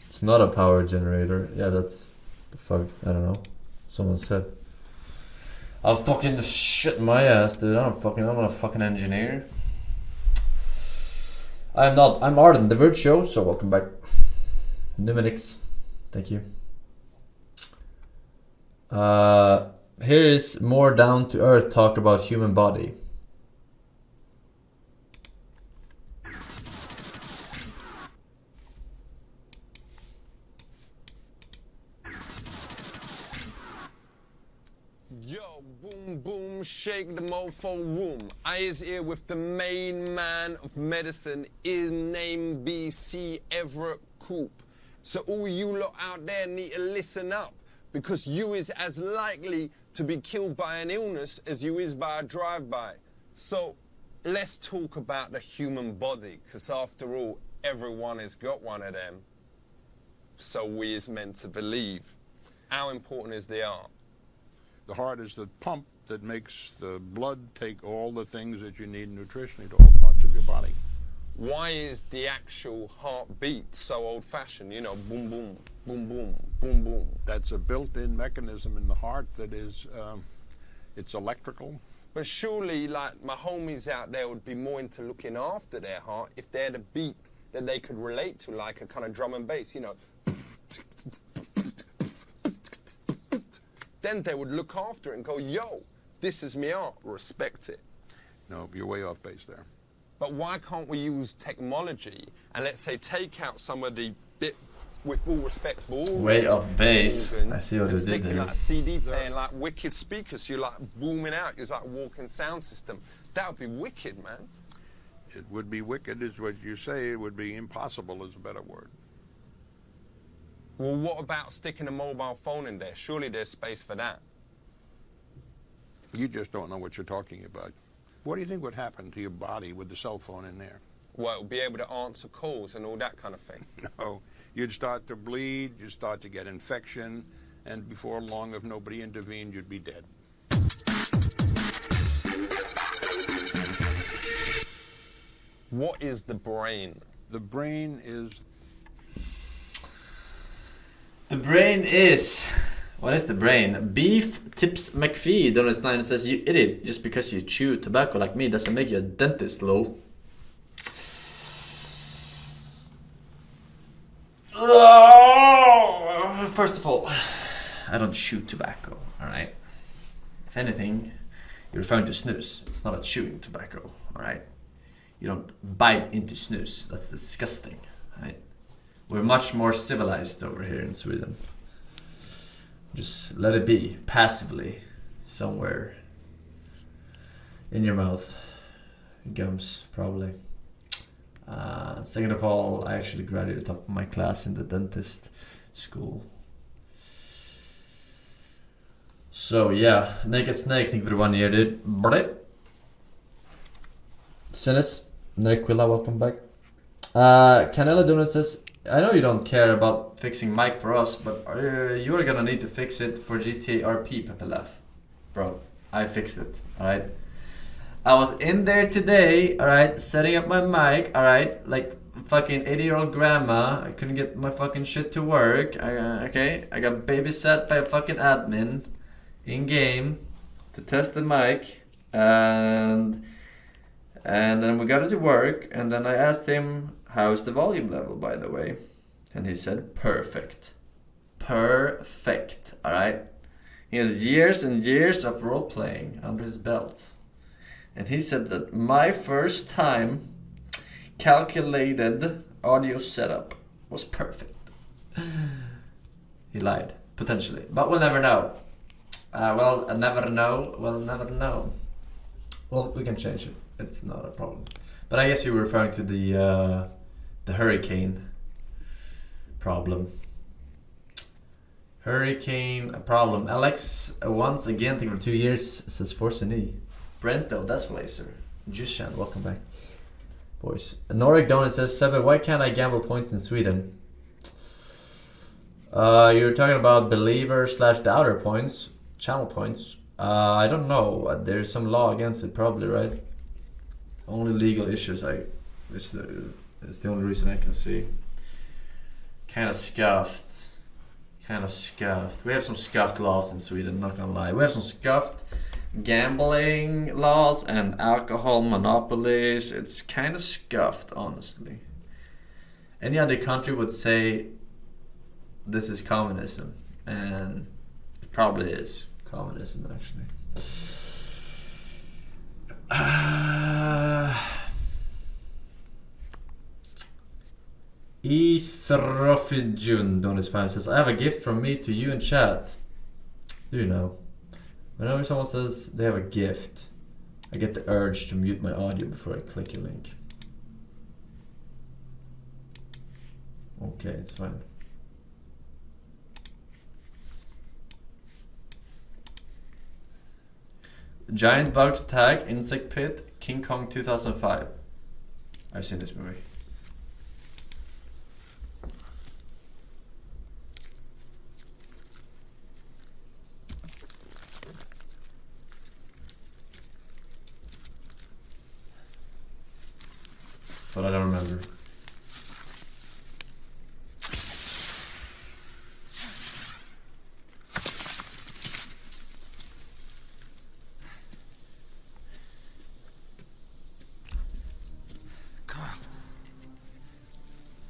It's not a power generator. Yeah, that's the fuck. I don't know. Someone said. I've fucking the shit in my ass, dude. I'm not a fucking engineer. I'm not. I'm Arden, the Verge Show, so welcome back. Numinix. Thank you. Here is more down to earth talk about human body. Yo, boom, boom, shake the mofo room. I is here with the main man of medicine, his name BC Everett Coop. So all you lot out there need to listen up, because you is as likely to be killed by an illness as you is by a drive-by. So let's talk about the human body, because after all, everyone has got one of them. So we is meant to believe. How important is the heart? The heart is the pump that makes the blood take all the things that you need nutritionally to all parts of your body. Why is the actual heartbeat so old-fashioned? You know, boom, boom, boom, boom, boom, boom. That's a built-in mechanism in the heart that is, it's electrical. But surely, like, my homies out there would be more into looking after their heart if they had a beat that they could relate to, like a kind of drum and bass, you know. Then they would look after it and go, yo, this is me heart, respect it. No, you're way off base there. But why can't we use technology and, let's say, take out some of the bit, with all respect, way off base? I see what it did there. Like a CD playing, like wicked speakers, you're like booming out, it's like a walking sound system. That would be wicked, man. It would be wicked, is what you say. It would be impossible, is a better word. Well, what about sticking a mobile phone in there? Surely there's space for that. You just don't know what you're talking about. What do you think would happen to your body with the cell phone in there? Well, it'll be able to answer calls and all that kind of thing. No, you'd start to bleed, you'd start to get infection, and before long, if nobody intervened, you'd be dead. What is the brain? The brain is... The brain is... What is the brain? Beef Tips McPhee donates 9 and says, you idiot, just because you chew tobacco like me doesn't make you a dentist, lol. First of all, I don't chew tobacco, alright? If anything, you're referring to snus. It's not a chewing tobacco, alright? You don't bite into snus. That's disgusting, right? We're much more civilized over here in Sweden. Just let it be, passively, somewhere in your mouth. Gums, probably. Second of all, I actually graduated top of my class in the dentist school. So yeah, Naked Snake, thank you for the 1 year, dude. Sinus, Nerquilla, welcome back. Canela Donut says, I know you don't care about fixing mic for us, but you are gonna need to fix it for GTARP, Pepe Laugh. Bro, I fixed it, alright? I was in there today, alright, setting up my mic, alright, like fucking 80-year-old grandma. I couldn't get my fucking shit to work. Okay, I got babysat by a fucking admin in game to test the mic, and then we got it to work, and then I asked him, how's the volume level, by the way? And he said, perfect. Perfect, alright? He has years and years of role-playing under his belt. And he said that my first time calculated audio setup was perfect. He lied, potentially. But we'll never know. Well, never know. We'll never know. Well, we can change it. It's not a problem. But I guess you were referring to the hurricane problem. Hurricane problem. Alex, once again, thank you for 2 years, says Forsen E. Brento, that's Laser. Jushan, welcome back. Boys. Norik Donut says, Sebe, why can't I gamble points in Sweden? You're talking about believer/doubter points, channel points. I don't know. There's some law against it, probably, right? Only legal issues. It's the only reason I can see. Kind of scuffed. We have some scuffed laws in Sweden, not gonna lie. We have some scuffed gambling laws and alcohol monopolies. It's kind of scuffed, honestly. Any other country would say this is communism, and it probably is, Communism, actually. Ethrofidjun Donis 5 says, I have a gift from me to you in chat. Do you know? Whenever someone says they have a gift, I get the urge to mute my audio before I click your link. Okay, it's fine. Giant Bugs Tag, Insect Pit, King Kong 2005. I've seen this movie. But I don't remember.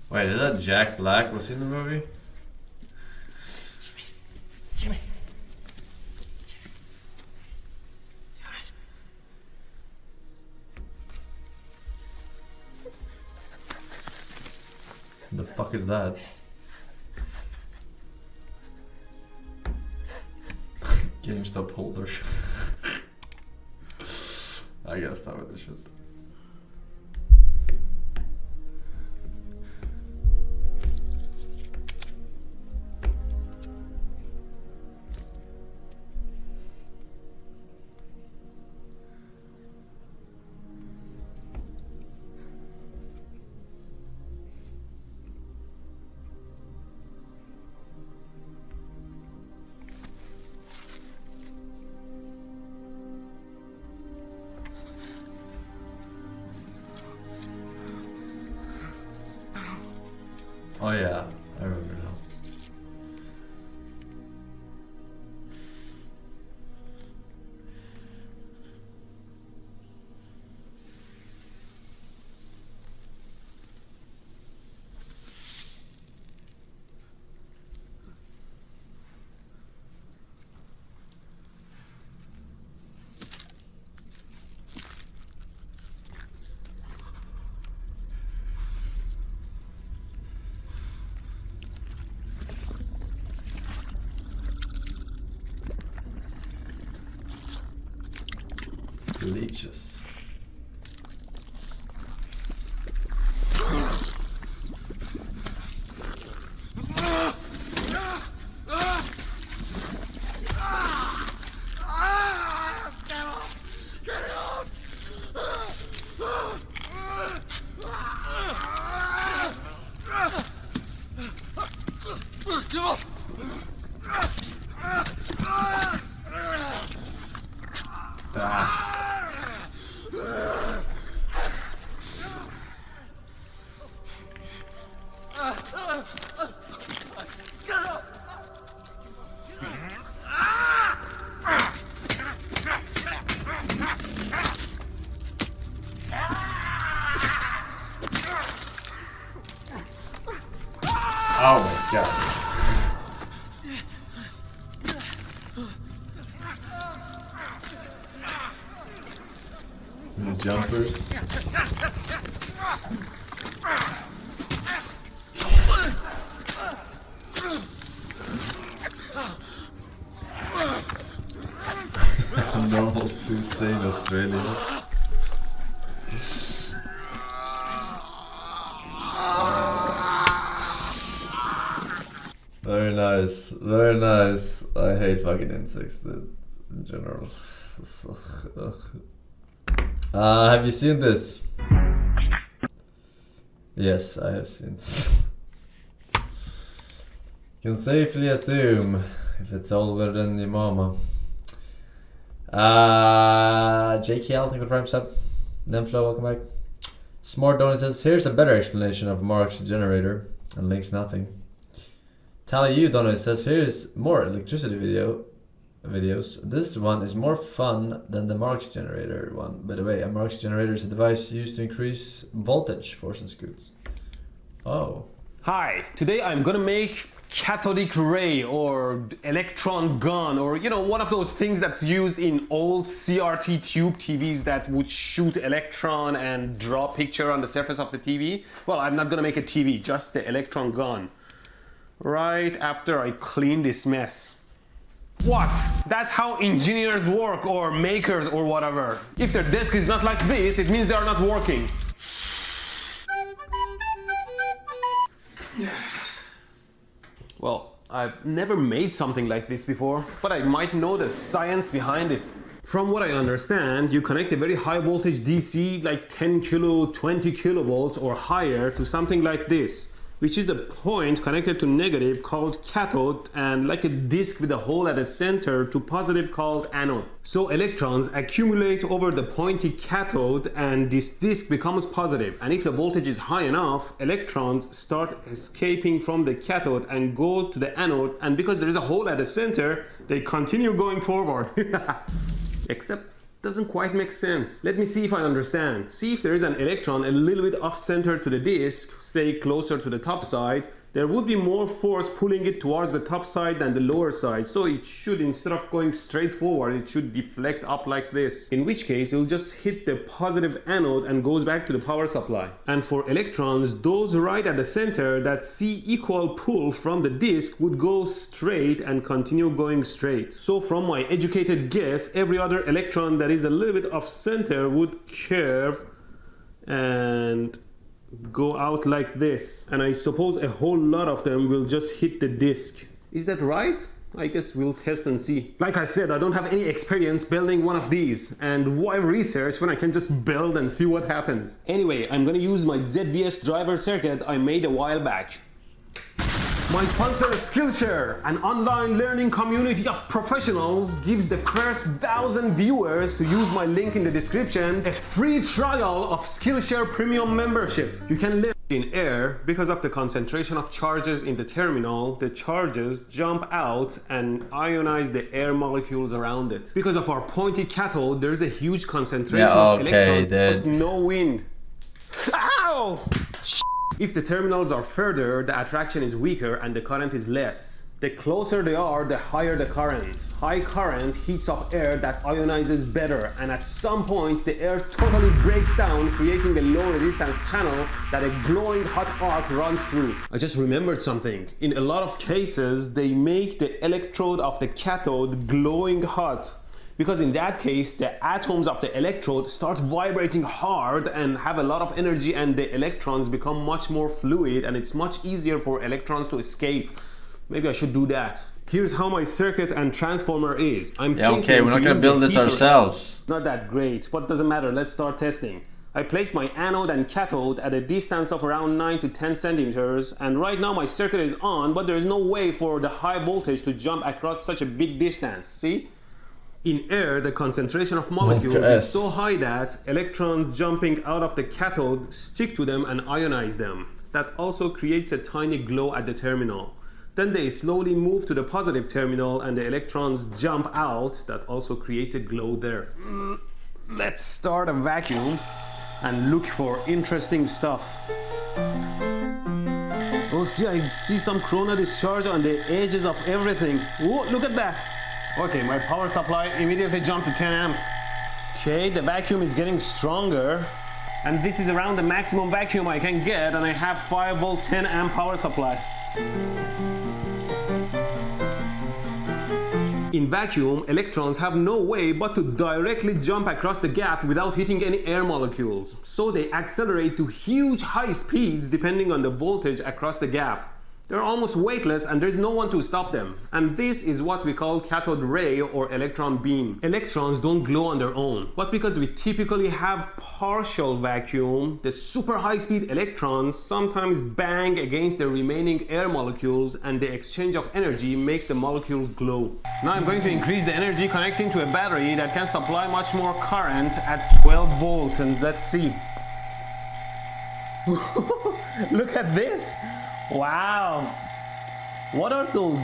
Wait, is that Jack Black was in the movie? Jimmy. The fuck is that? GameStop holder. I gotta stop with this shit. Oh yeah, I remember now. Leeches. Oh my god. The jumpers. Normal Tuesday in Australia. Very nice, very nice. I hate fucking insects, dude, in general. Have you seen this? Yes, I have seen this. Can safely assume if it's older than your mama. JKL, thank you for the prime sub. Nemflow, welcome back. Smart Donut says, here's a better explanation of Marx Generator, and links nothing. Tally you, Donut says, here's more electricity videos. This one is more fun than the Marx Generator one. By the way, a Marx Generator is a device used to increase voltage for some scoots. Oh. Hi, today I'm gonna make cathodic ray or electron gun, or you know, one of those things that's used in old CRT tube TVs that would shoot electron and draw picture on the surface of the TV. Well, I'm not gonna make a TV, just the electron gun. Right after I clean this mess. What? That's how engineers work, or makers, or whatever. If their desk is not like this, it means they are not working. Well, I've never made something like this before, but I might know the science behind it. From what I understand, you connect a very high voltage DC, like 10 kilo, 20 kilovolts or higher, to something like this, which is a point connected to negative called cathode, and like a disk with a hole at the center to positive called anode. So electrons accumulate over the pointy cathode and this disk becomes positive. And if the voltage is high enough, electrons start escaping from the cathode and go to the anode, and because there is a hole at the center, they continue going forward. Except doesn't quite make sense. Let me see if I understand. See, if there is an electron a little bit off center to the disk, say closer to the top side, there would be more force pulling it towards the top side than the lower side. So it should, instead of going straight forward, it should deflect up like this. In which case, it will just hit the positive anode and goes back to the power supply. And for electrons, those right at the center, that C equal pull from the disk would go straight and continue going straight. So from my educated guess, every other electron that is a little bit off center would curve and go out like this, and I suppose a whole lot of them will just hit the disk. Is that right? I guess we'll test and see. Like I said, I don't have any experience building one of these, and why research when I can just build and see what happens? Anyway, I'm gonna use my ZVS driver circuit I made a while back. My sponsor Skillshare, an online learning community of professionals, gives the first 1,000 viewers to use my link in the description a free trial of Skillshare Premium membership. You can learn in air. Because of the concentration of charges in the terminal, the charges jump out and ionize the air molecules around it. Because of our pointy cathode, there's a huge concentration of electrons, there's no wind. Ow! If the terminals are further, the attraction is weaker and the current is less. The closer they are, the higher the current. High current heats up air that ionizes better, and at some point the air totally breaks down, creating a low resistance channel that a glowing hot arc runs through. I just remembered something. In a lot of cases, they make the electrode of the cathode glowing hot, because in that case the atoms of the electrode start vibrating hard and have a lot of energy, and the electrons become much more fluid and it's much easier for electrons to escape. Maybe I should do that. Here's how my circuit and transformer is. Okay, we're not gonna build this ourselves. Not that great, but doesn't matter. Let's start testing. I placed my anode and cathode at a distance of around 9 to 10 centimeters, and right now my circuit is on, but there's no way for the high voltage to jump across such a big distance. See? In air, the concentration of molecules is so high that electrons jumping out of the cathode stick to them and ionize them. That also creates a tiny glow at the terminal. Then they slowly move to the positive terminal and the electrons jump out. That also creates a glow there. Let's start a vacuum and look for interesting stuff. Oh, see, I see some corona discharge on the edges of everything. Whoa, look at that. Okay, my power supply immediately jumped to 10 amps. Okay, the vacuum is getting stronger, and this is around the maximum vacuum I can get, and I have 5 volt 10 amp power supply. In vacuum, electrons have no way but to directly jump across the gap without hitting any air molecules. So they accelerate to huge high speeds depending on the voltage across the gap. They're almost weightless and there's no one to stop them. And this is what we call cathode ray or electron beam. Electrons don't glow on their own, but because we typically have partial vacuum, the super high speed electrons sometimes bang against the remaining air molecules, and the exchange of energy makes the molecules glow. Now I'm going to increase the energy connecting to a battery that can supply much more current at 12 volts, and let's see. Look at this! Wow! What are those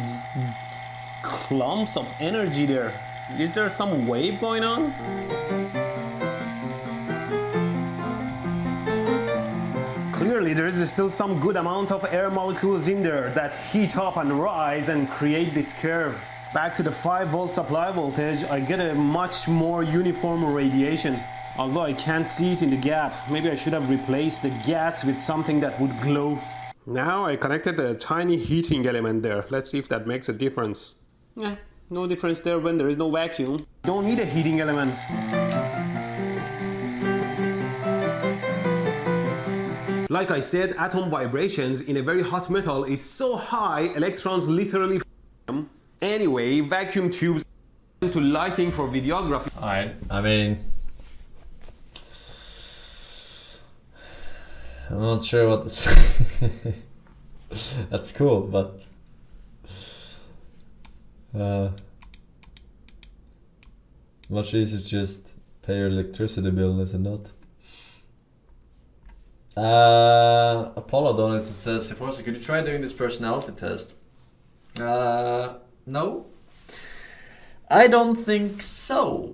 clumps of energy there? Is there some wave going on? Clearly clearly there is still some good amount of air molecules in there that heat up and rise and create this curve. Back to the 5-volt supply voltage, I get a much more uniform radiation. Although I can't see it in the gap. Maybe I should have replaced the gas with something that would glow. Now I connected a tiny heating element there. Let's see if that makes a difference. No difference there when there is no vacuum. Don't need a heating element. Like I said, atom vibrations in a very hot metal is so high, electrons literally them. Anyway, vacuum tubes to lighting for videography. Alright, I mean, I'm not sure what this that's cool, but much easier to just pay your electricity bill, is it not? Apollo Donuts says, Forsen, could you try doing this personality test? No. I don't think so.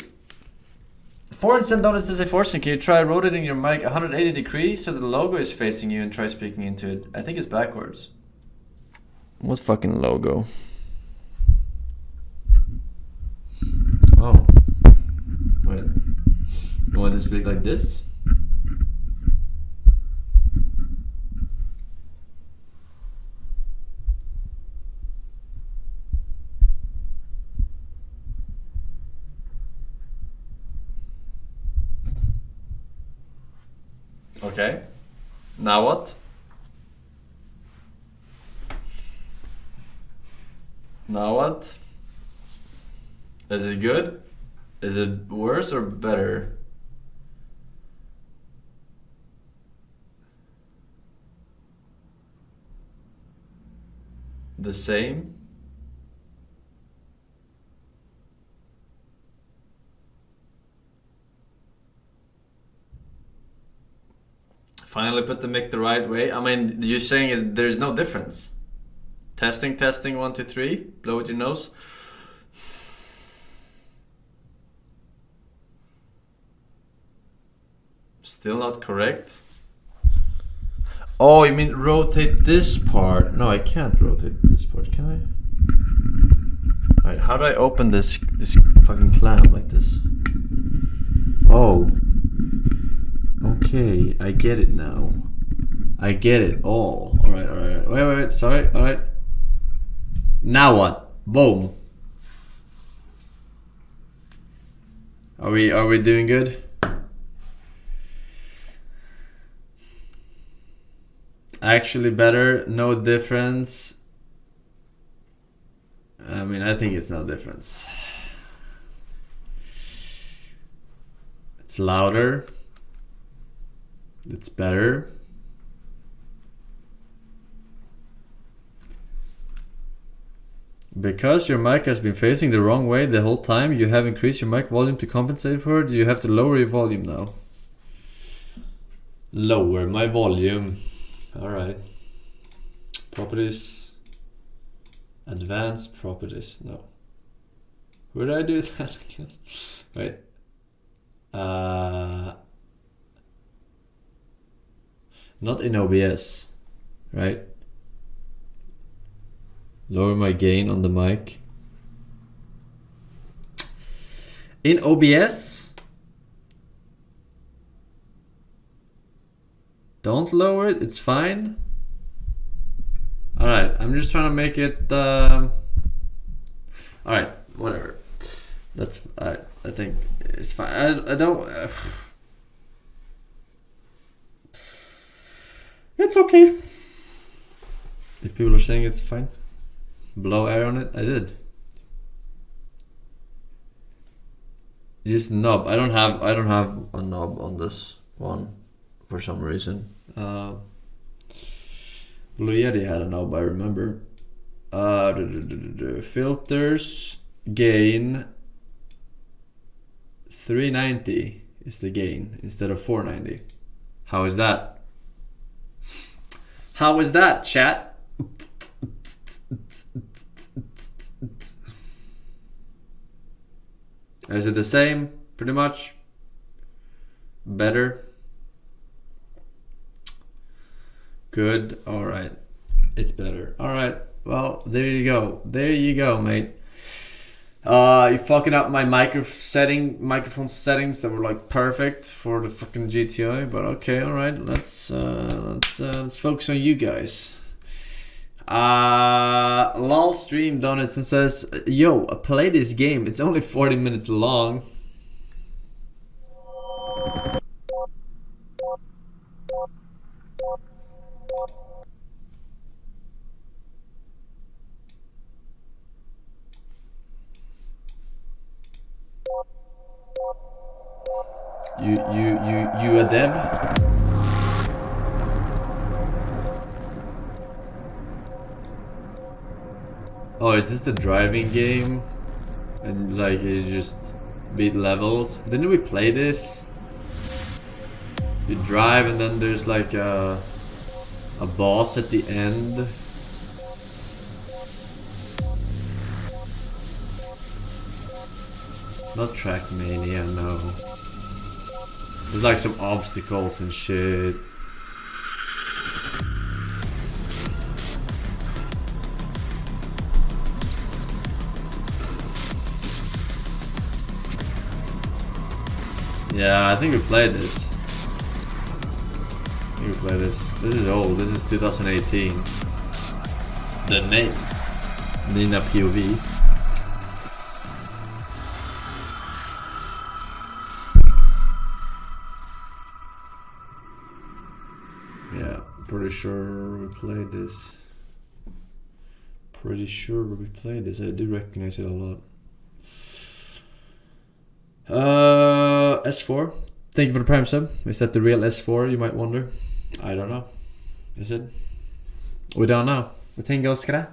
Forsen Donuts says, Forsen, can you try rotating your mic 180 degrees so the logo is facing you and try speaking into it? I think it's backwards. What fucking logo? Oh. Wait. You want to speak like this? Okay. Now what? Now what? Is it good? Is it worse or better? The same? Finally put the mic the right way. I mean, you're saying there's no difference. Testing, 1, 2, 3. Blow with your nose. Still not correct. Oh, you mean rotate this part? No, I can't rotate this part, can I? Alright, how do I open this fucking clamp like this? Oh. Okay, I get it now. I get it all. Alright. Wait, sorry, alright. Now what? Boom. Are we doing good? Actually better, no difference. I mean, I think it's no difference. It's louder. It's better. Because your mic has been facing the wrong way the whole time, you have increased your mic volume to compensate for it. You have to lower your volume now. Lower my volume. Alright. Properties. Advanced properties. No. Where did I do that again? Wait. Not in OBS. Right? Lower my gain on the mic. In OBS? Don't lower it, it's fine. Alright, I'm just trying to make it alright, whatever. That's I think it's fine. I don't it's okay. If people are saying it's fine. Blow air on it, I did. Just knob. I don't have a knob on this one for some reason. Blue Yeti had a knob, I remember. Filters, gain 390 is the gain instead of 490. How is that? How is that, chat? Is it the same? Pretty much? Better? good. Alright. It's better. Alright. Well, there you go. There you go, mate. You're fucking up my microphone settings that were like perfect for the fucking GTI, but okay, alright. Let's focus on you guys. Lol stream donates and says, yo, play this game. It's only 40 minutes long. You a dev? Oh, is this the driving game? And like you just beat levels? Didn't we play this? You drive and then there's like a boss at the end. Not Trackmania, no. There's like some obstacles and shit. Yeah, I think we played this. This is old. This is 2018. The name. Nina POV. Yeah, pretty sure we played this. I do recognize it a lot. S4. Thank you for the prime sub. Is that the real S4, you might wonder? I don't know. Is it? We don't know. The thing goes skra.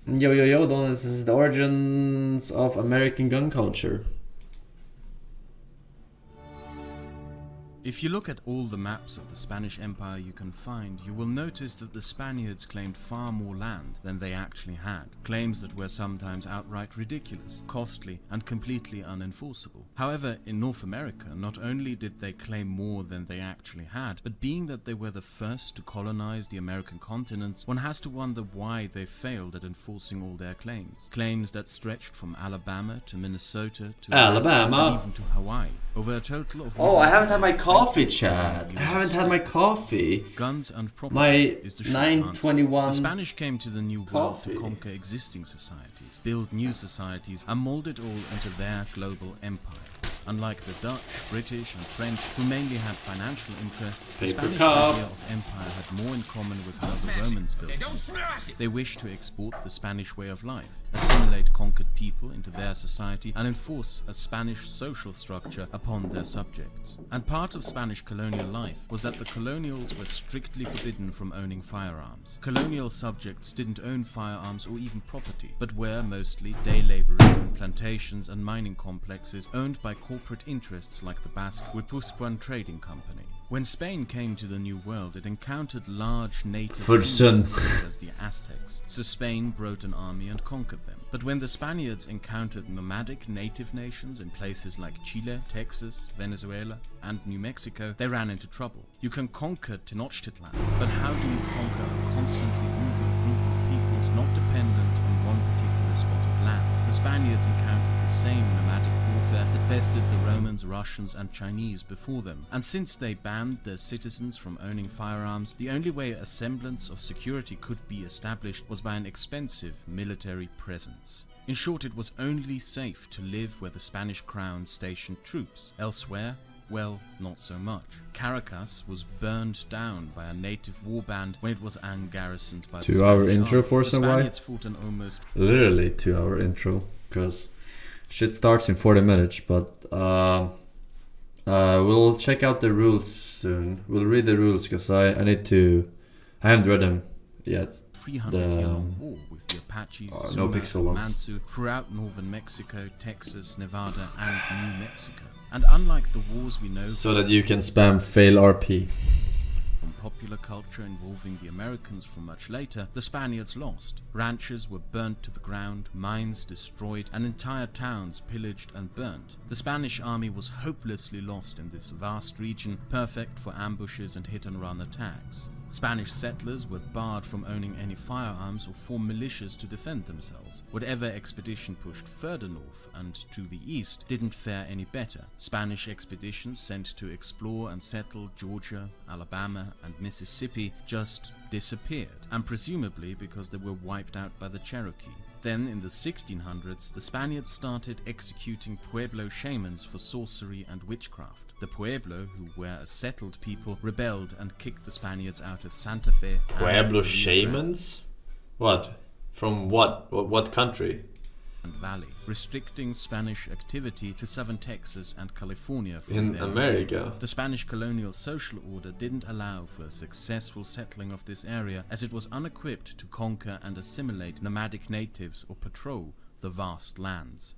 Yo, this is the origins of American gun culture. If you look at all the maps of the Spanish Empire you can find, you will notice that the Spaniards claimed far more land than they actually had. Claims that were sometimes outright ridiculous, costly, and completely unenforceable. However, in North America, not only did they claim more than they actually had, but being that they were the first to colonize the American continents, one has to wonder why they failed at enforcing all their claims. Claims that stretched from Alabama to Minnesota to Alaska, and even to Hawaii, over a total of... Oh, I haven't had my coffee, chat. I haven't had my coffee. Guns and property my is the 921 The Spanish came to the New World to conquer existing societies, build new societies, and mold it all into their global empire. Unlike the Dutch, British, and French, who mainly had financial interests, the Spanish idea of empire had more in common with how the Romans built it. They wished to export the Spanish way of life, assimilate conquered people into their society, and enforce a Spanish social structure upon their subjects. And part of Spanish colonial life was that the colonials were strictly forbidden from owning firearms. Colonial subjects didn't own firearms or even property, but were mostly day laborers in plantations and mining complexes owned by corporate interests like the Basque Guipuzcoan Trading Company. When Spain came to the New World, it encountered large native peoples as the Aztecs, so Spain brought an army and conquered them. But when the Spaniards encountered nomadic native nations in places like Chile, Texas, Venezuela, and New Mexico, they ran into trouble. You can conquer Tenochtitlan, but how do you conquer a constantly moving group of peoples not dependent on one particular spot of land? The Spaniards encountered the same nomadic warfare that bested the Romans, Russians, and Chinese before them. And since they banned their citizens from owning firearms, the only way a semblance of security could be established was by an expensive military presence. In short, it was only safe to live where the Spanish crown stationed troops. Elsewhere, well, not so much. Caracas was burned down by a native warband when it was ungarrisoned by the 2-hour intro for some why? Fought an almost literally 2-hour intro, because shit starts in 40 minutes, but we'll check out the rules soon. We'll read the rules, because I haven't read them yet. 300-year-long war with the Apaches, no pixel ones. Mansu, throughout northern Mexico, Texas, Nevada, and New Mexico. And unlike the wars we know, so that you can spam fail RP. From popular culture involving the Americans from much later, the Spaniards lost. Ranches were burnt to the ground, mines destroyed, and entire towns pillaged and burnt. The Spanish army was hopelessly lost in this vast region, perfect for ambushes and hit-and-run attacks. Spanish settlers were barred from owning any firearms or form militias to defend themselves. Whatever expedition pushed further north and to the east didn't fare any better. Spanish expeditions sent to explore and settle Georgia, Alabama, and Mississippi just disappeared, and presumably because they were wiped out by the Cherokee. Then, in the 1600s, the Spaniards started executing Pueblo shamans for sorcery and witchcraft. The Pueblo, who were a settled people, rebelled and kicked the Spaniards out of Santa Fe. Pueblo shamans? What? From what? What country? And Valley, restricting Spanish activity to southern Texas and California. In America. The Spanish colonial social order didn't allow for a successful settling of this area, as it was unequipped to conquer and assimilate nomadic natives or patrol the vast lands.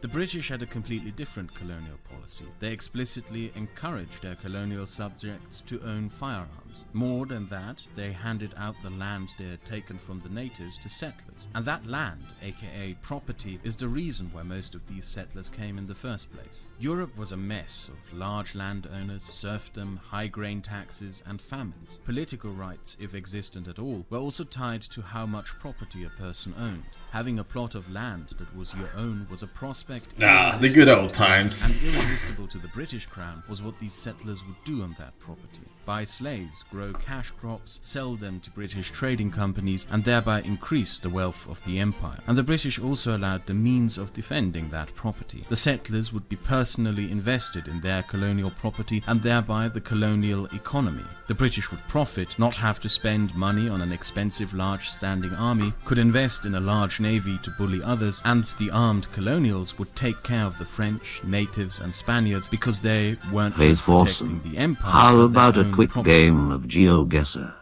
The British had a completely different colonial policy. They explicitly encouraged their colonial subjects to own firearms. More than that, they handed out the land they had taken from the natives to settlers. And that land, aka property, is the reason why most of these settlers came in the first place. Europe was a mess of large landowners, serfdom, high grain taxes, and famines. Political rights, if existent at all, were also tied to how much property a person owned. Having a plot of land that was your own was a prospect. The good old times. And irresistible to the British Crown was what these settlers would do on that property. Buy slaves, grow cash crops, sell them to British trading companies, and thereby increase the wealth of the empire. And the British also allowed the means of defending that property. The settlers would be personally invested in their colonial property and thereby the colonial economy. The British would profit, not have to spend money on an expensive large standing army, could invest in a large navy to bully others, and the armed colonials would take care of the French, natives, and Spaniards because they weren't just protecting the empire. How about a quick game of GeoGuessr?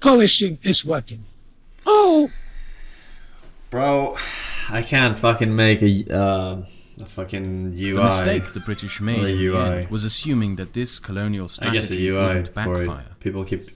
Polishing is working. Oh! Bro, I can't fucking make a fucking UI. The mistake the British made in the end was assuming that this colonial strategy would backfire. People keep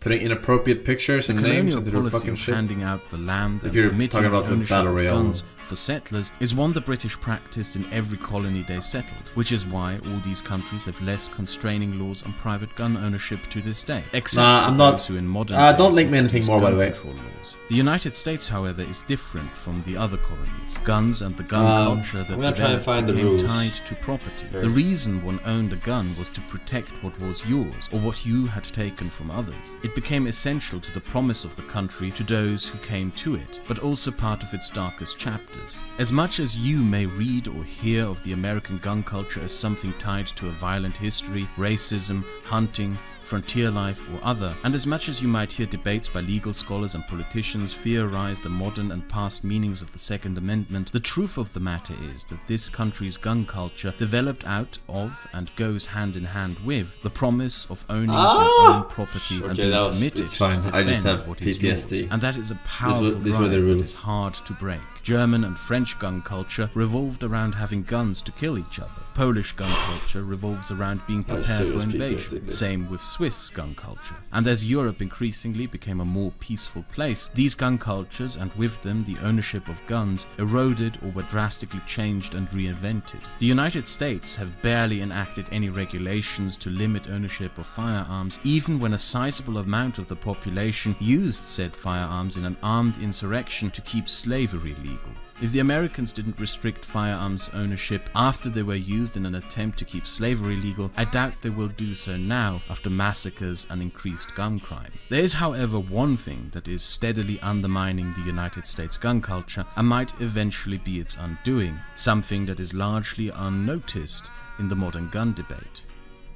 putting inappropriate pictures and names into their fucking shit. Handing out the land if you're talking about the battle royale for settlers is one the British practiced in every colony they settled, which is why all these countries have less constraining laws on private gun ownership to this day. Except I'm not. Who in modern don't link me anything more, by the way. Laws. The United States, however, is different from the other colonies. Guns and the gun culture that developed became tied to property. The reason one owned a gun was to protect what was yours or what you had taken from others. It became essential to the promise of the country to those who came to it, but also part of its darkest chapters. As much as you may read or hear of the American gun culture as something tied to a violent history, racism, hunting, frontier life or other, and as much as you might hear debates by legal scholars and politicians theorize the modern and past meanings of the Second Amendment, the truth of the matter is that this country's gun culture developed out of and goes hand in hand with the promise of owning your own property and being permitted it's fine. to I just defend have what is PTSD. yours. And that is a powerful these were the drive rules. that is hard to break. German and French gun culture revolved around having guns to kill each other. Polish gun culture revolves around being prepared for invasion. Same with Swiss gun culture. And as Europe increasingly became a more peaceful place, these gun cultures, and with them the ownership of guns, eroded or were drastically changed and reinvented. The United States have barely enacted any regulations to limit ownership of firearms, even when a sizable amount of the population used said firearms in an armed insurrection to keep slavery legal. If the Americans didn't restrict firearms ownership after they were used in an attempt to keep slavery legal, I doubt they will do so now after massacres and increased gun crime. There is, however, one thing that is steadily undermining the United States gun culture and might eventually be its undoing, something that is largely unnoticed in the modern gun debate.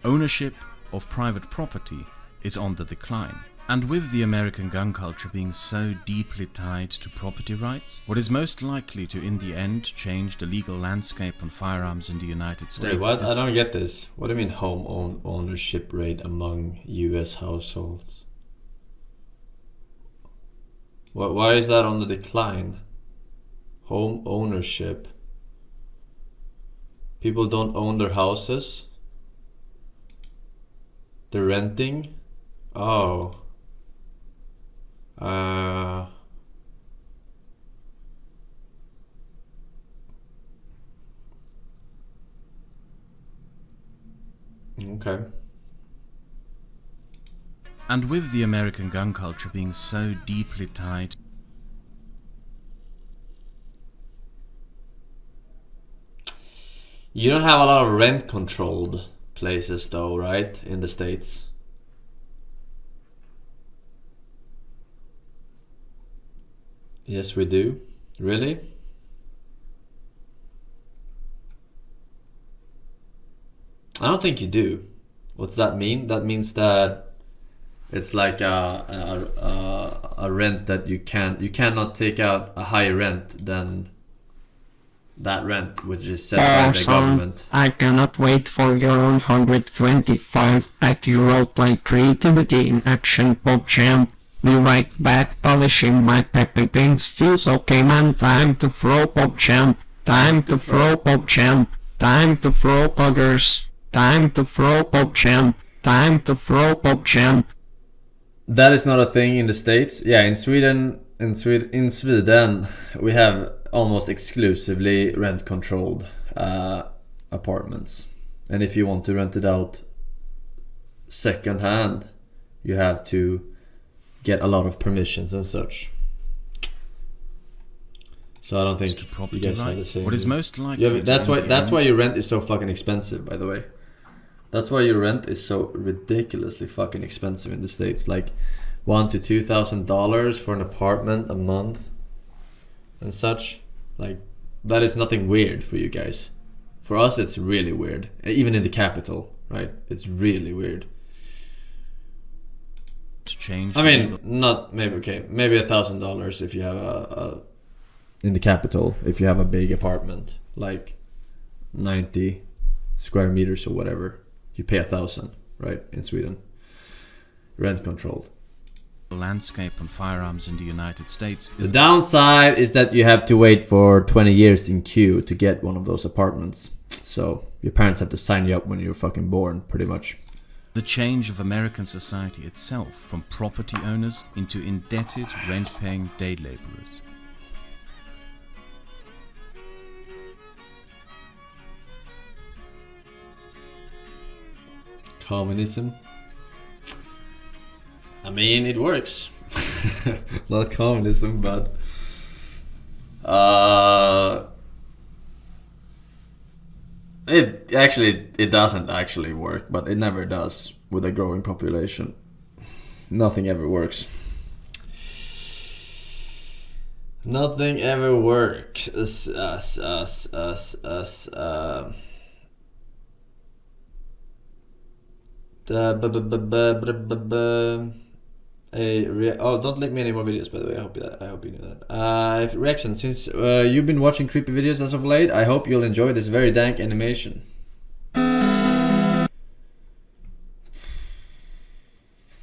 Ownership of private property is on the decline. And with the American gun culture being so deeply tied to property rights, what is most likely to in the end change the legal landscape on firearms in the United States... Wait, what? I don't get this. What do you mean home ownership rate among US households? Why is that on the decline? Home ownership. People don't own their houses. They're renting. Oh. Okay. And with the American gun culture being so deeply tied, you don't have a lot of rent controlled places though, right? In the States. Yes, we do. Really? I don't think you do. What's that mean? That means that it's like a rent that you cannot take out a higher rent than that rent, which is set by the government. I cannot wait for your 125 accurate play creativity in action, PogChamp. Be right back, polishing my Peppy Pins. Feels okay, man. Time to throw, PogChamp. Time to throw, PogChamp. Time to throw, Poggers. Time to throw, PogChamp. Time to throw, PogChamp. That is not a thing in the States. Yeah, in Sweden, we have almost exclusively rent controlled apartments, and if you want to rent it out second hand, you have to get a lot of permissions and such. So I don't think you guys have the same. What is most likely? Yeah, that's why your rent is so fucking expensive, by the way. That's why your rent is so ridiculously fucking expensive in the States. Like $1,000 to $2,000 for an apartment a month and such. Like, that is nothing weird for you guys. For us, it's really weird. Even in the capital, right? It's really weird. To change. I mean, not maybe okay, maybe $1,000 if you have a in the capital, if you have a big apartment, like 90 square meters or whatever. You pay 1,000, right, in Sweden. Rent controlled. The landscape on firearms in the United States. The downside is that you have to wait for 20 years in queue to get one of those apartments. So your parents have to sign you up when you're fucking born, pretty much. The change of American society itself from property owners into indebted, rent-paying day laborers. Communism. I mean, it works. Not communism, but it doesn't actually work, but it never does with a growing population. Nothing ever works. Nothing ever works. Don't link me any more videos, by the way. I hope you knew that. Reaction. Since you've been watching creepy videos as of late, I hope you'll enjoy this very dank animation.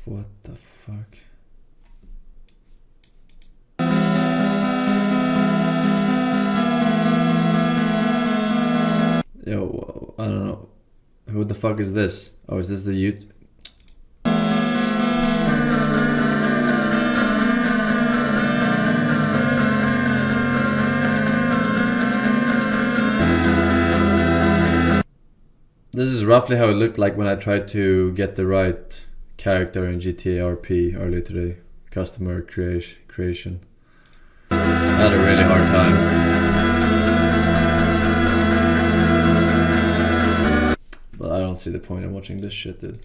What the fuck? Yo, I don't know. Who the fuck is this? Oh, is this the YouTube? This is roughly how it looked like when I tried to get the right character in GTARP earlier today. Customer creation. I had a really hard time. But I don't see the point in watching this shit, dude.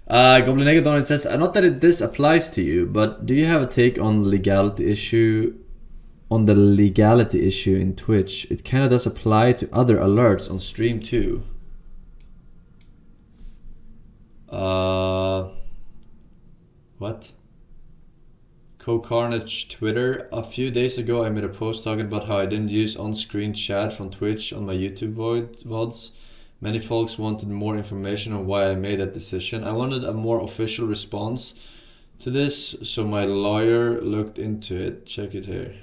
Goblin Negadon says, not that this applies to you, but do you have a take on the legality issue in Twitch? It kinda does apply to other alerts on stream too. What? Co-Carnage Twitter. A few days ago I made a post talking about how I didn't use on-screen chat from Twitch on my YouTube VODs. Many folks wanted more information on why I made that decision. I wanted a more official response to this, so my lawyer looked into it. Check it here.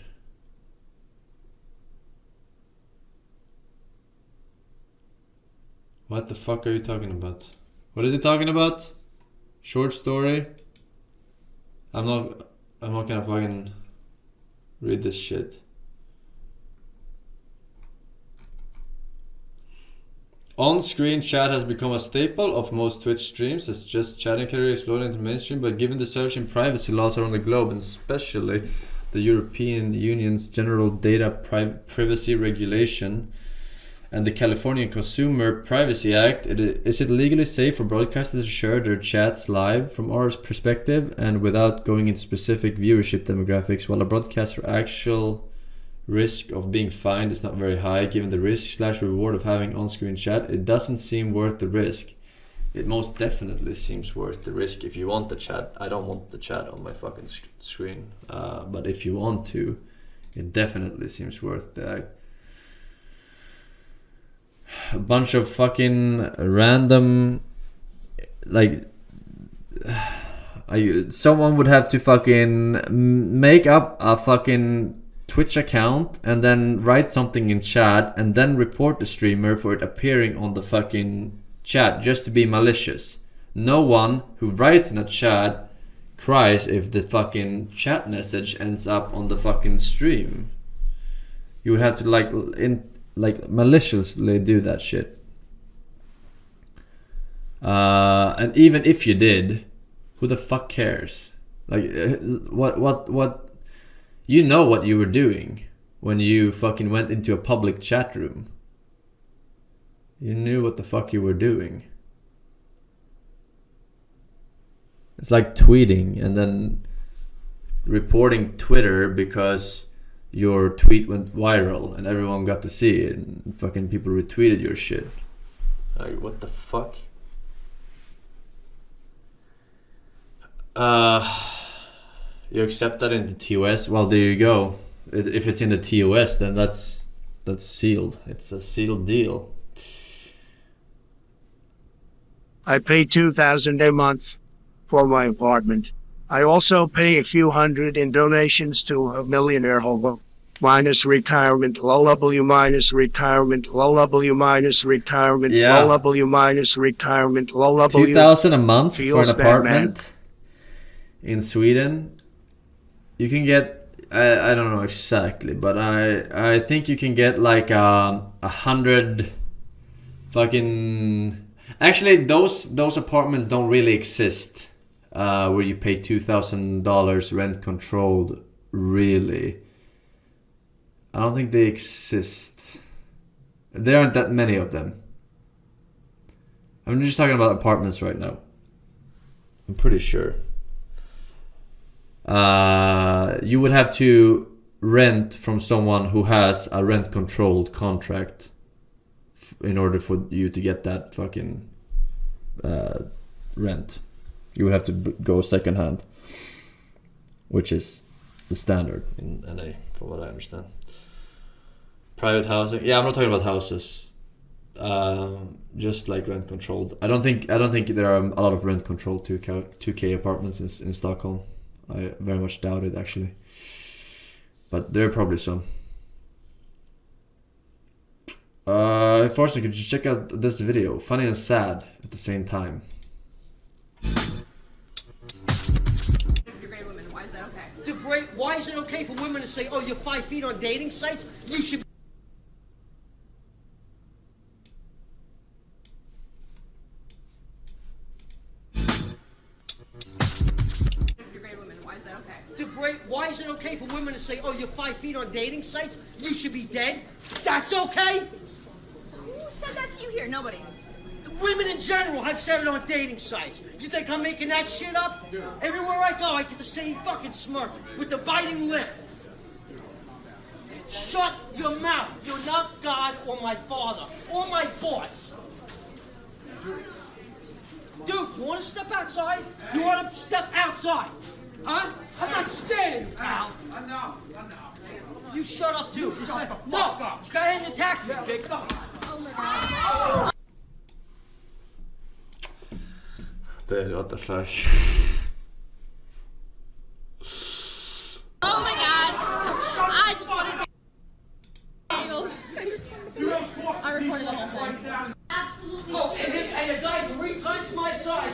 What the fuck are you talking about? What is he talking about? Short story? I'm not gonna fucking read this shit. On-screen chat has become a staple of most Twitch streams as just chatting career exploded into mainstream, but given the surging privacy laws around the globe, and especially the European Union's General Data Privacy Regulation and the California Consumer Privacy Act, is it legally safe for broadcasters to share their chats live? From our perspective, and without going into specific viewership demographics, while a broadcaster actual risk of being fined is not very high, given the risk/reward of having on-screen chat, it doesn't seem worth the risk. It most definitely seems worth the risk if you want the chat. I don't want the chat on my fucking screen, but if you want to, it definitely seems worth the a bunch of fucking random, like, someone would have to fucking make up a fucking Twitch account and then write something in chat and then report the streamer for it appearing on the fucking chat just to be malicious. No one who writes in a chat cries if the fucking chat message ends up on the fucking stream. You would have to like maliciously do that shit. And even if you did, who the fuck cares? Like, what? You know what you were doing when you fucking went into a public chat room. You knew what the fuck you were doing. It's like tweeting and then reporting Twitter because your tweet went viral and everyone got to see it and fucking people retweeted your shit. Like, what the fuck? You accept that in the TOS? Well, there you go. If it's in the TOS, then that's sealed. It's a sealed deal. I pay $2,000 a month for my apartment. I also pay a few hundred in donations to a millionaire hobo. Minus retirement, LOW minus retirement, LOW minus retirement, LOW minus retirement, LOW. 2,000 a month for an apartment bad, in Sweden. You can get, I don't know exactly, but I think you can get like 100 fucking. Actually, those apartments don't really exist, where you pay $2,000 rent controlled. Really, I don't think they exist. There aren't that many of them. I'm just talking about apartments right now. I'm pretty sure. You would have to rent from someone who has a rent controlled contract in order for you to get that fucking rent. You would have to go second hand, which is the standard in NA, from what I understand. Private housing, yeah, I'm not talking about houses. Just like rent controlled. I don't think there are a lot of rent controlled 2K apartments in Stockholm. I very much doubt it, actually. But there are probably some. Forsen, could you check out this video? Funny and sad at the same time. You're great women. Why is that okay? Why is it okay for women to say, "Oh, you're 5 feet" on dating sites? You should. Why is it okay for women to say, "Oh, you're 5 feet" on dating sites? You should be dead. That's okay? Who said that to you here? Nobody. Women in general have said it on dating sites. You think I'm making that shit up? Yeah. Everywhere I go, I get the same fucking smirk with the biting lip. Shut your mouth. You're not God or my father or my boss. Dude, you want to step outside? You want to step outside? Huh? I'm not scared of you, pal. I know. You shut up, too. No, go ahead and attack me, Jake. Oh my God. What the fuck? Oh my God. I just wanted bagels. I recorded the whole thing. Absolutely Oh, and a guy 3 times my size.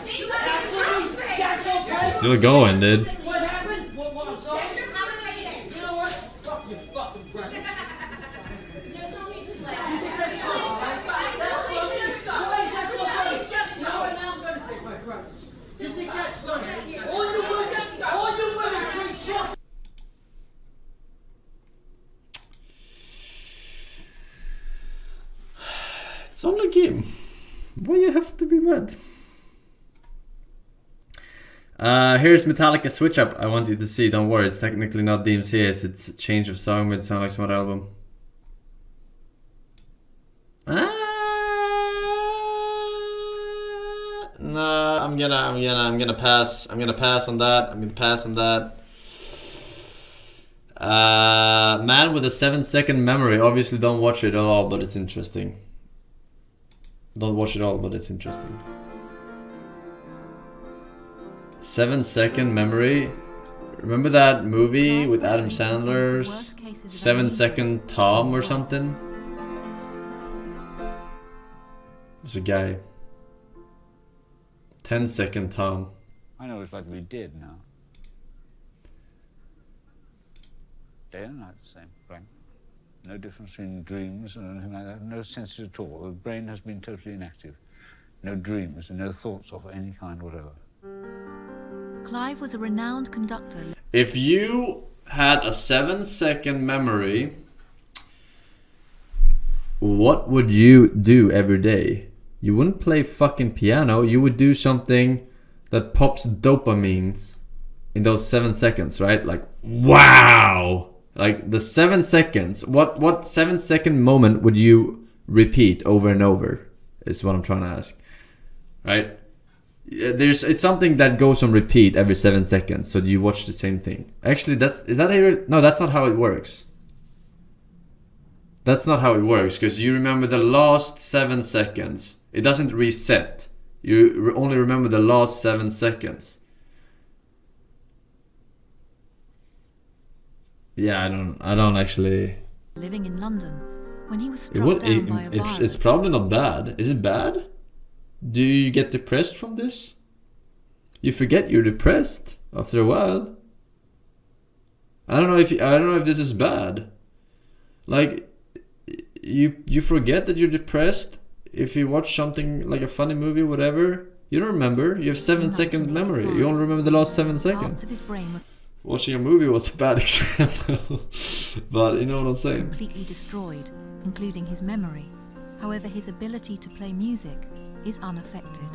That's okay. Still going, dude. What happened? What I'm sorry? You know what? Fuck your fucking brother. There's no need to play. You think that's funny? That's funny? Why is that so funny? Now I'm gonna take my practice. You think that's funny? All you women drink shit. It's only a game. Why you have to be mad? Here's Metallica Switch Up. I want you to see. Don't worry, it's technically not DMCA's. It's a change of song, but it sounds like some other album. No, I'm gonna pass. I'm gonna pass on that. Man with a 7-second memory. Obviously, don't watch it at all, but it's interesting. Don't watch it all, but it's interesting. 7-second memory. Remember that movie with Adam Sandler's 7-second Tom or something? There's a guy. 10-second Tom. I know it's like we did now. Day and night the same, brain. No difference between dreams and anything like that. No sense at all. The brain has been totally inactive. No dreams and no thoughts of any kind whatever. Clive was a renowned conductor. If you had a 7-second memory, what would you do every day? You wouldn't play fucking piano. You would do something that pops dopamines in those 7 seconds, right? Like, wow! Like the 7 seconds. What 7-second moment would you repeat over and over? Is what I'm trying to ask, right? It's something that goes on repeat every 7 seconds. So do you watch the same thing? Actually, no, that's not how it works. That's not how it works, because you remember the last 7 seconds. It doesn't reset. You only remember the last 7 seconds. Yeah, I don't actually. Living in London, when he was struck down by a virus. It's probably not bad. Is it bad? Do you get depressed from this? You forget you're depressed after a while. I don't know if this is bad. Like, you forget that you're depressed if you watch something like a funny movie, whatever. You don't remember. You have 7-second memory. You only remember the last 7 seconds. Parts of his brain were Watching a movie was a bad example, but you know what I'm saying. Completely destroyed, including his memory. However, his ability to play music is unaffected.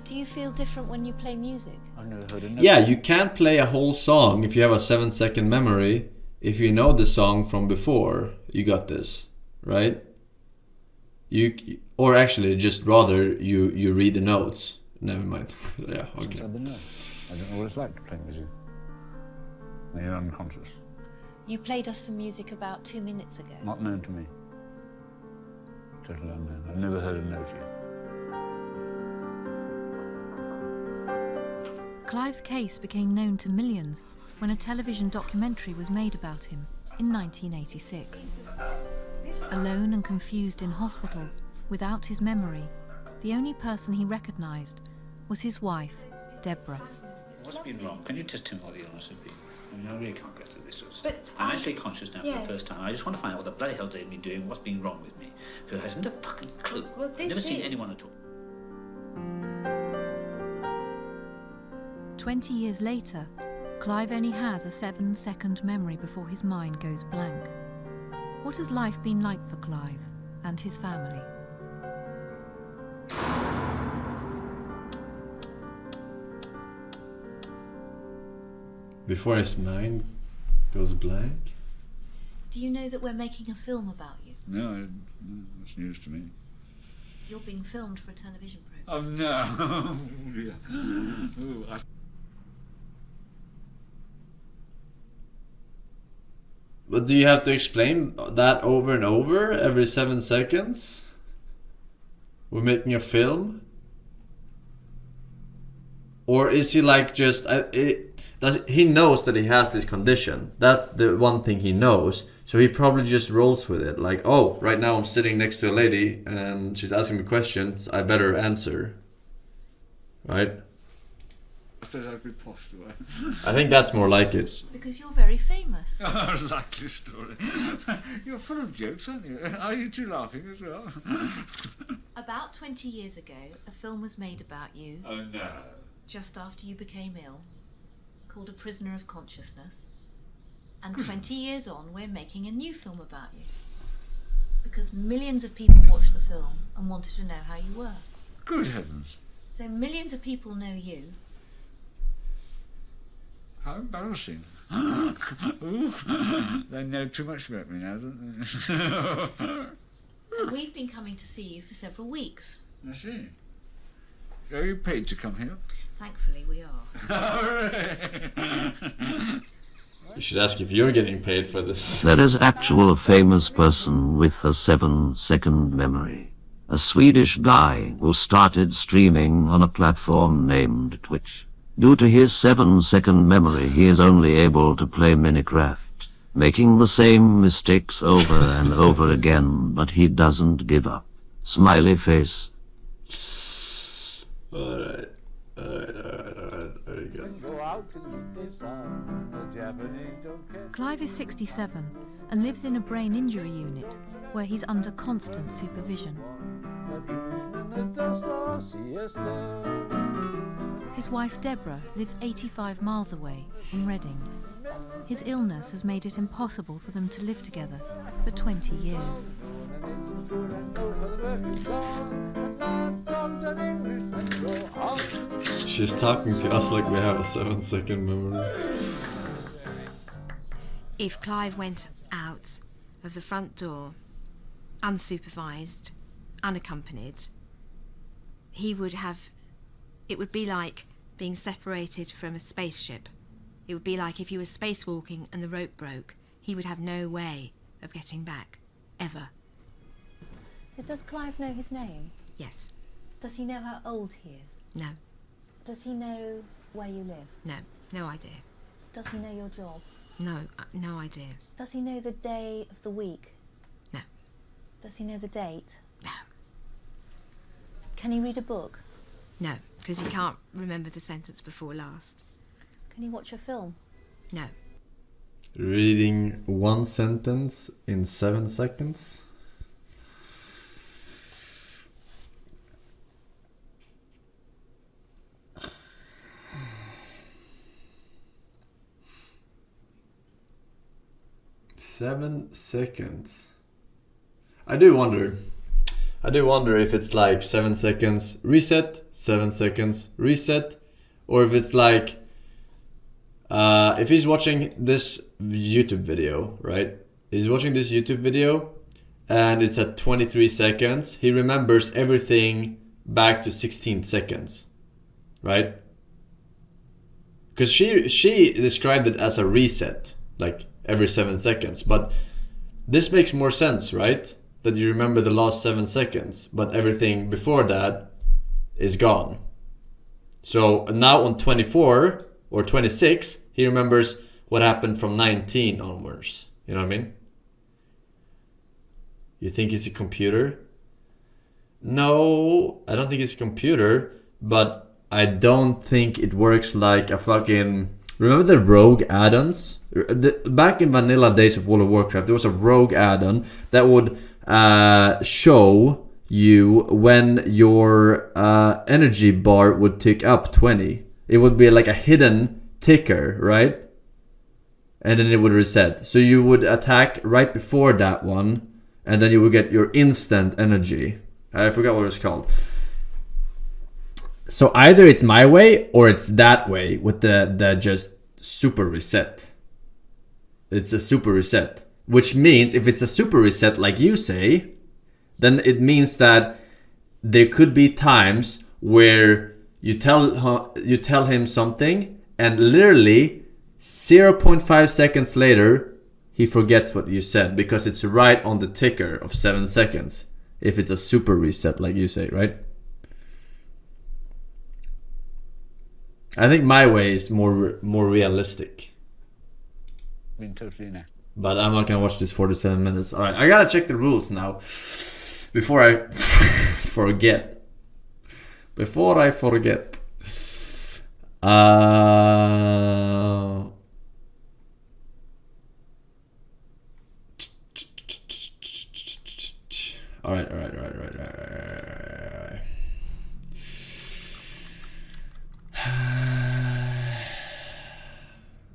Do you feel different when you play music? I've never heard of Yeah, you can't play a whole song if you have a 7-second memory. If you know the song from before, you got this, right? Or actually, just rather you read the notes. Never mind. Yeah, okay. Since I've been there, I don't know what it's like to play music when you're unconscious. You played us some music about 2 minutes ago. Not known to me. Totally unknown. I've never heard a note yet. Clive's case became known to millions when a television documentary was made about him in 1986. Alone and confused in hospital, without his memory, the only person he recognised was his wife, Deborah. What's been wrong? Can you just tell me what the illness has been? I mean, I really can't get through this sort of stuff. I'm actually conscious now for the first time. I just want to find out what the bloody hell they've been doing, what's been wrong with me. Because I haven't a fucking clue. Well, I've never seen anyone at all. 20 years later, Clive only has a 7-second memory before his mind goes blank. What has life been like for Clive and his family? Before his mind goes blank? Do you know that we're making a film about you? No, that's news to me. You're being filmed for a television program. Oh no! Ooh, But do you have to explain that over and over every 7 seconds? We're making a film? Or is he like just... he knows that he has this condition. That's the one thing he knows. So he probably just rolls with it. Like, oh, right now I'm sitting next to a lady and she's asking me questions. I better answer. Right? I suppose I'd be posh, do I? I think that's more like it. Because you're very famous. Likely story. You're full of jokes, aren't you? Are you two laughing as well? About 20 years ago, a film was made about you. Oh no. Just after you became ill, called A Prisoner of Consciousness. And 20 years on, we're making a new film about you. Because millions of people watched the film and wanted to know how you were. Good heavens. So millions of people know you. How embarrassing. Ooh, they know too much about me now, don't they? And we've been coming to see you for several weeks. I see. Are you paid to come here? Thankfully, we are. You should ask if you're getting paid for this. There is actual famous person with a 7-second memory. A Swedish guy who started streaming on a platform named Twitch. Due to his 7-second memory, he is only able to play Minecraft, making the same mistakes over and over again, but he doesn't give up. Smiley face. Alright. Very good. Clive is 67 and lives in a brain injury unit where he's under constant supervision. His wife Deborah lives 85 miles away in Reading. His illness has made it impossible for them to live together for 20 years. She's talking to us like we have a 7-second memory. If Clive went out of the front door, unsupervised, unaccompanied, he would have... It would be like being separated from a spaceship. It would be like if you were spacewalking and the rope broke, he would have no way of getting back, ever. So does Clive know his name? Yes. Does he know how old he is? No. Does he know where you live? No. No idea. Does he know your job? No. No idea. Does he know the day of the week? No. Does he know the date? No. Can he read a book? No, because he can't remember the sentence before last. Can he watch a film? No. Reading one sentence in 7 seconds? Seven seconds. I do wonder if it's like 7 seconds reset, 7 seconds reset, or if it's like if he's watching this YouTube video, right? He's watching this YouTube video and it's at 23 seconds. He remembers everything back to 16 seconds, right? Because she described it as a reset, like every 7 seconds. But this makes more sense, right? That you remember the last 7 seconds, but everything before that is gone. So now on 24 or 26, he remembers what happened from 19 onwards. You know what I mean? You think it's a computer? No, I don't think it's a computer, but I don't think it works like a fucking... Remember the rogue add-ons? Back in vanilla days of World of Warcraft, there was a rogue add-on that would show you when your energy bar would tick up 20. It would be like a hidden ticker, right? And then it would reset. So you would attack right before that one, and then you would get your instant energy. I forgot what it was called. So either it's my way or it's that way with the just super reset. It's a super reset. Which means if it's a super reset like you say, then it means that there could be times where you tell him something and literally 0.5 seconds later he forgets what you said because it's right on the ticker of 7 seconds. If it's a super reset like you say, right? I think my way is more realistic. Been totally inactive. But I'm not gonna watch this 47 minutes. Alright, I gotta check the rules now. Before I forget. Before I forget. Alright.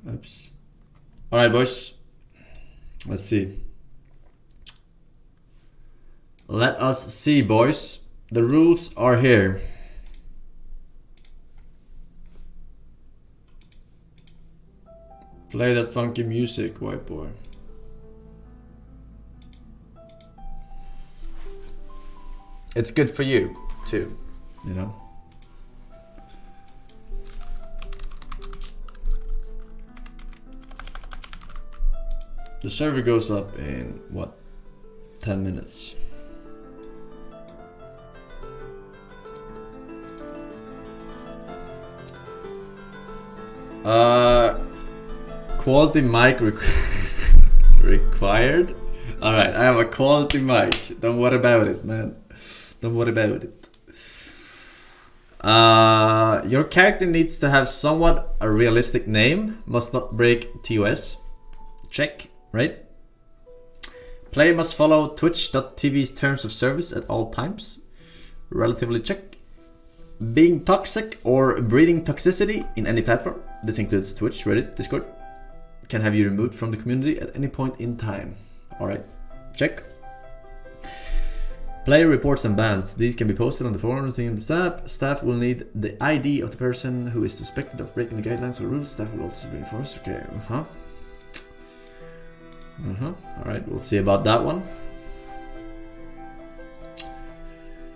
Oops. Alright, boys. Let's see. Let us see, boys. The rules are here. Play that funky music, white boy. It's good for you, too, you know? The server goes up in, what, 10 minutes. Quality mic required? Alright, I have a quality mic. Don't worry about it, man. Don't worry about it. Your character needs to have somewhat a realistic name. Must not break TOS. Check, right? Player must follow twitch.tv terms of service at all times. Relatively check. Being toxic or breeding toxicity in any platform. This includes Twitch, Reddit, Discord. Can have you removed from the community at any point in time. Alright, check. Player reports and bans. These can be posted on the forums in staff. Staff will need the ID of the person who is suspected of breaking the guidelines or rules. Staff will also be enforced. Okay, Alright, we'll see about that one.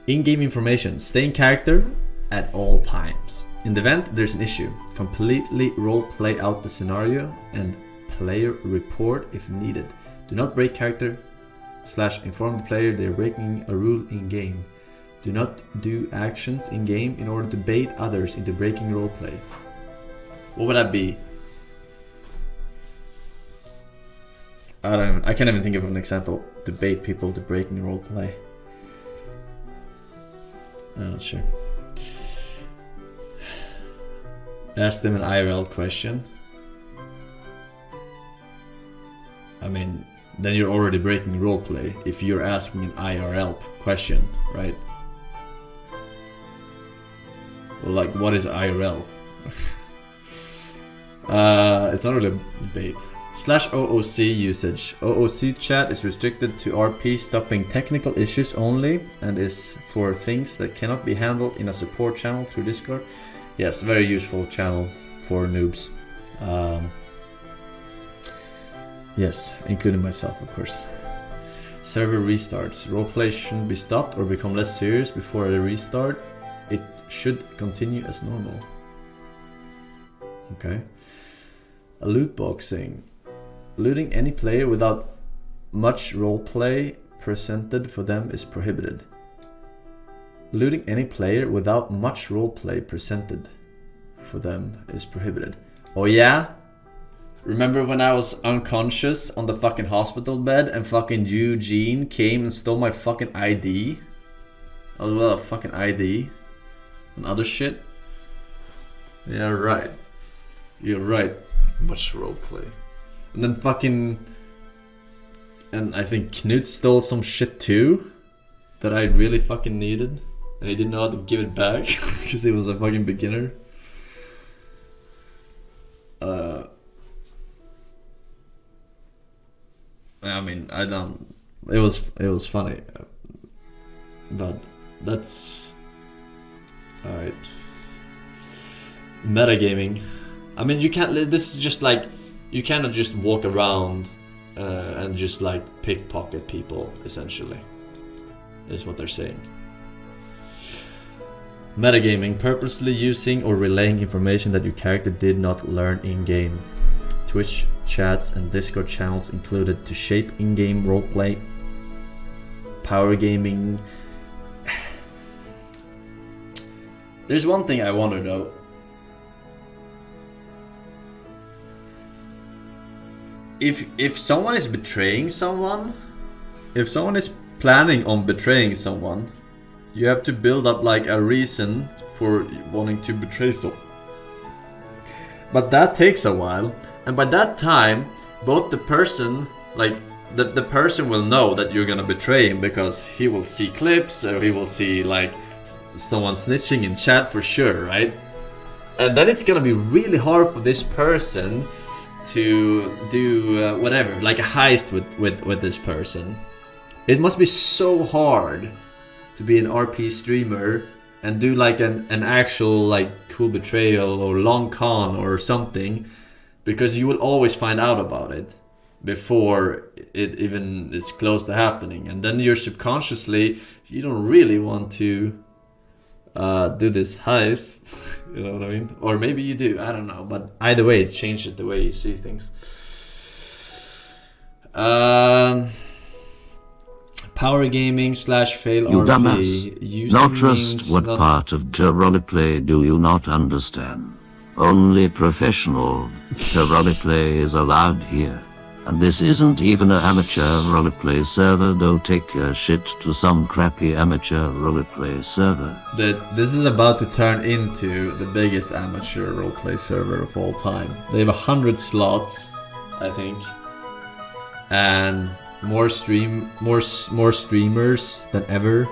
In-game information. Stay in character at all times. In the event there's an issue, completely role-play out the scenario and player report if needed. Do not break character / inform the player they're breaking a rule in-game. Do not do actions in-game in order to bait others into breaking roleplay. What would that be? I can't even think of an example to bait people to breaking roleplay. I'm not sure. Ask them an IRL question. I mean, then you're already breaking roleplay if you're asking an IRL question, right? Well, like, what is IRL? It's not really a debate. /OOC usage. OOC chat is restricted to RP stopping technical issues only and is for things that cannot be handled in a support channel through Discord. Yes, very useful channel for noobs. Yes, including myself, of course. Server restarts. Roleplay shouldn't be stopped or become less serious before a restart. It should continue as normal. Okay. A loot boxing. Looting any player without much roleplay presented for them is prohibited. Looting any player without much roleplay presented for them is prohibited. Oh yeah? Remember when I was unconscious on the fucking hospital bed and fucking Eugene came and stole my fucking ID? Oh well, fucking ID and other shit? Yeah, right. You're right. Much roleplay. And then fucking... And I think Knut stole some shit too that I really fucking needed. And he didn't know how to give it back because he was a fucking beginner. I mean, I don't... It was funny. But that's... Alright. Metagaming. I mean, you can't... This is just like... You cannot just walk around and just like pickpocket people, essentially. Is what they're saying. Metagaming. Purposely using or relaying information that your character did not learn in-game. Twitch chats and Discord channels included to shape in-game roleplay. Power gaming. There's one thing I wonder though. if someone is betraying someone, if someone is planning on betraying someone, you have to build up like a reason for wanting to betray someone. But that takes a while, and by that time, both the person, like the person will know that you're gonna betray him because he will see clips or he will see like someone snitching in chat for sure, right? And then it's gonna be really hard for this person to do whatever, like a heist with this person. It must be so hard to be an RP streamer and do like an actual like cool betrayal or long con or something, because you will always find out about it before it even is close to happening, and then you're subconsciously, you don't really want to do this heist, you know what I mean? Or maybe you do, I don't know, but either way it changes the way you see things. Power gaming / fail You RP. dumbass. Not just what part of roleplay do you not understand. Only professional roleplay is allowed here. And this isn't even an amateur roleplay server. Don't take your shit to some crappy amateur roleplay server. This is about to turn into the biggest amateur roleplay server of all time. They have 100 slots, I think, and more streamers than ever.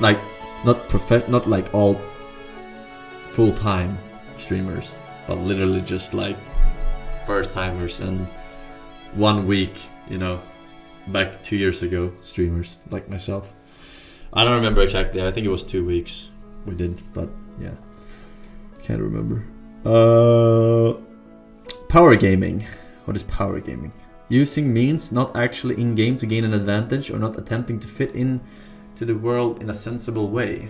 Like not like all full-time streamers, but literally just like first timers and 1 week, you know, back 2 years ago streamers like myself. I don't remember exactly. I think it was 2 weeks we did, but yeah, can't remember. Power gaming. What is power gaming? Using means not actually in game to gain an advantage, or not attempting to fit in to the world in a sensible way.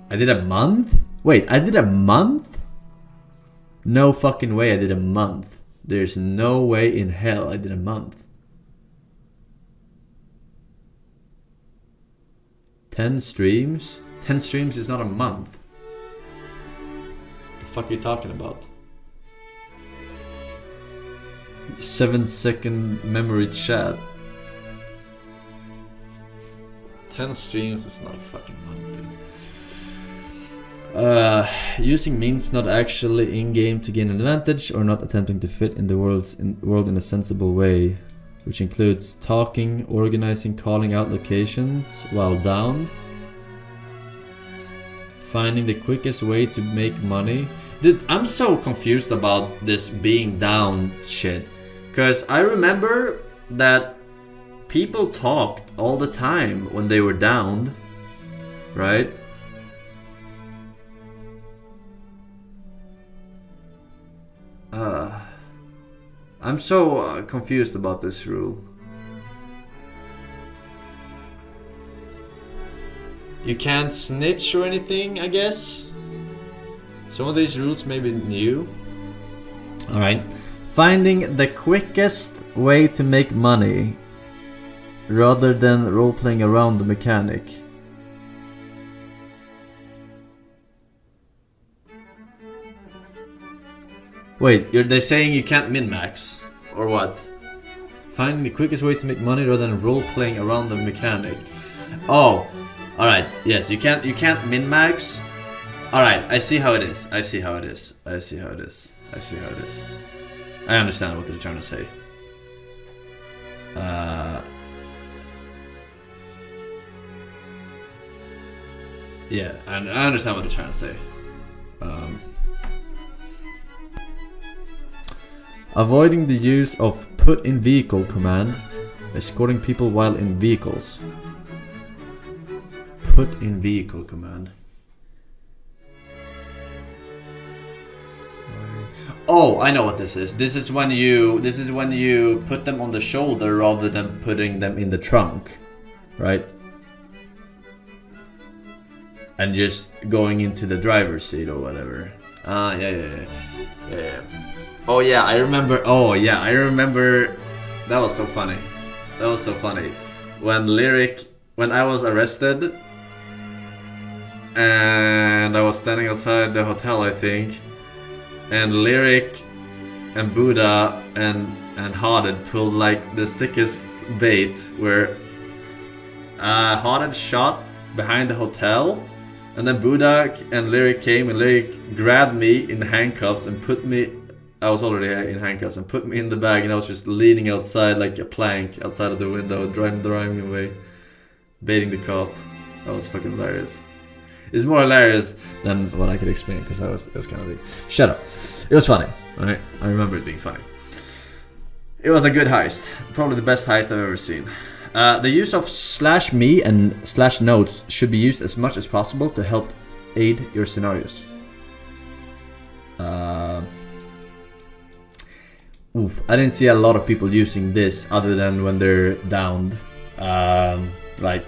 I did a month? Wait, I did a month? No fucking way I did a month. There's no way in hell I did a month. 10 streams? 10 streams is not a month. The fuck are you talking about? 7-second memory chat. 10 streams is not a fucking month, dude. Using means not actually in-game to gain an advantage, or not attempting to fit in the world in a sensible way, which includes talking, organizing, calling out locations while downed, finding the quickest way to make money. Dude, I'm so confused about this being down shit, because I remember that people talked all the time when they were downed, right? I'm so confused about this rule. You can't snitch or anything, I guess. Some of these rules may be new. Alright. Finding the quickest way to make money rather than role-playing around the mechanic. Wait, they're saying you can't min-max? Or what? Finding the quickest way to make money rather than role-playing around the mechanic. Oh, alright, yes, you can't min-max. Alright, I see how it is. I see how it is. I see how it is. I see how it is. I understand what they're trying to say. Yeah, I understand what they're trying to say. Avoiding the use of put in vehicle command, escorting people while in vehicles. Put in vehicle command. Oh, I know what this is. This is when you put them on the shoulder rather than putting them in the trunk, right? And just going into the driver's seat or whatever. Yeah. Oh yeah, I remember. That was so funny. When I was arrested and I was standing outside the hotel, I think, and Lyric and Buddha and Haunted pulled like the sickest bait where Haunted shot behind the hotel, and then Buddha and Lyric came, and Lyric grabbed me in handcuffs and put me, I was already in handcuffs, and put me in the bag, and I was just leaning outside like a plank outside of the window, driving away, baiting the cop. That was fucking hilarious. It's more hilarious than what I could explain, because it was kind of big. Shut up. It was funny, right? I remember it being funny. It was a good heist. Probably the best heist I've ever seen. The use of /me and /notes should be used as much as possible to help aid your scenarios. I didn't see a lot of people using this other than when they're downed, like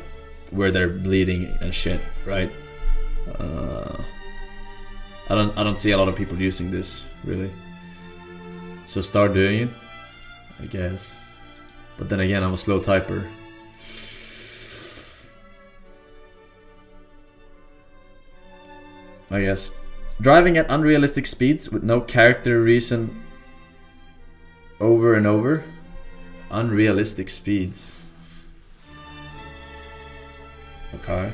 where they're bleeding and shit, right? I don't see a lot of people using this really. So start doing it, I guess. But then again, I'm a slow typer. I guess. Driving at unrealistic speeds with no character reason over and over. Unrealistic speeds. Okay.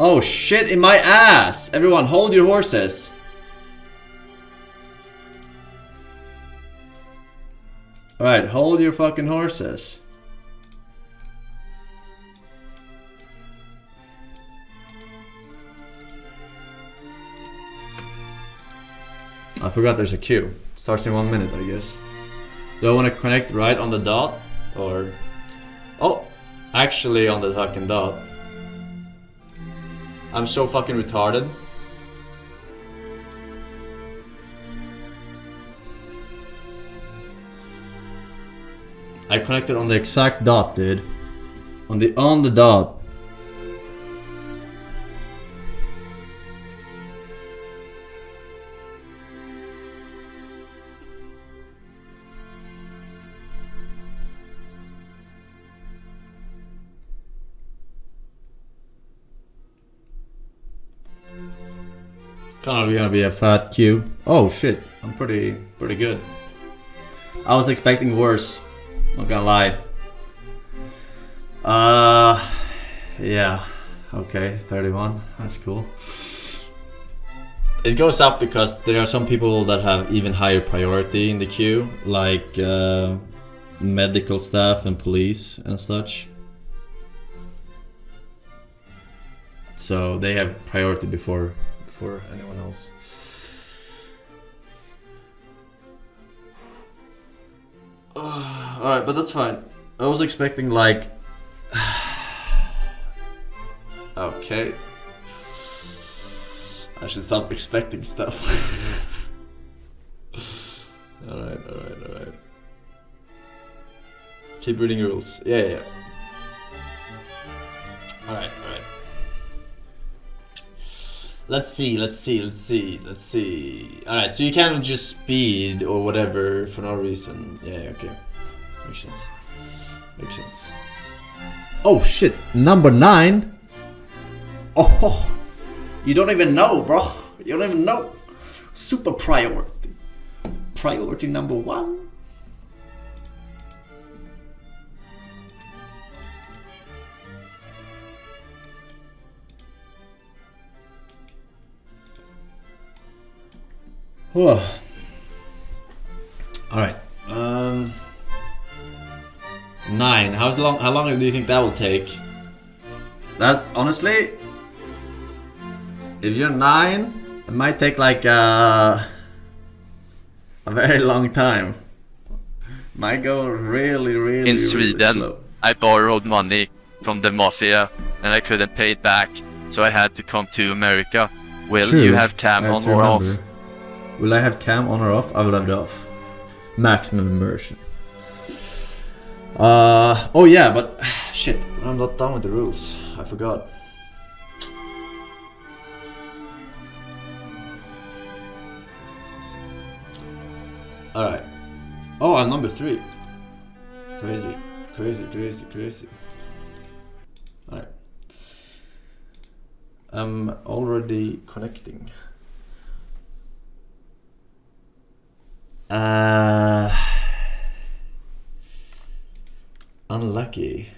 Oh shit, in my ass! Everyone, hold your horses. Alright, hold your fucking horses. I forgot there's a queue. Starts in 1 minute, I guess. Do I want to connect right on the dot? Or... Oh! Actually on the fucking dot. I'm so fucking retarded. I connected on the exact dot, dude. On the dot. Kind of gonna be a fat queue. Oh shit, I'm pretty good. I was expecting worse. Not gonna lie. Yeah. Okay, 31. That's cool. It goes up because there are some people that have even higher priority in the queue, like medical staff and police and such. So they have priority before anyone else. Alright, but that's fine. I was expecting like... Okay. I should stop expecting stuff. Alright. Keep reading rules. Yeah. Alright. Let's see. Alright, so you can't just speed or whatever for no reason. Yeah, okay. Makes sense. Oh shit, number 9? Oh, you don't even know, bro. You don't even know. Super priority. Priority number 1. Alright. 9. How long do you think that will take? That honestly, if you're 9, it might take like a very long time. Might go really In Sweden, slow. I borrowed money from the mafia and I couldn't pay it back, so I had to come to America. Will True. you have cam on or off? Will I have cam on or off? I will have it off. Maximum immersion. Oh yeah, but shit, I'm not done with the rules. I forgot. Alright. Oh, I'm number 3. Crazy. Alright. I'm already connecting. Unlucky.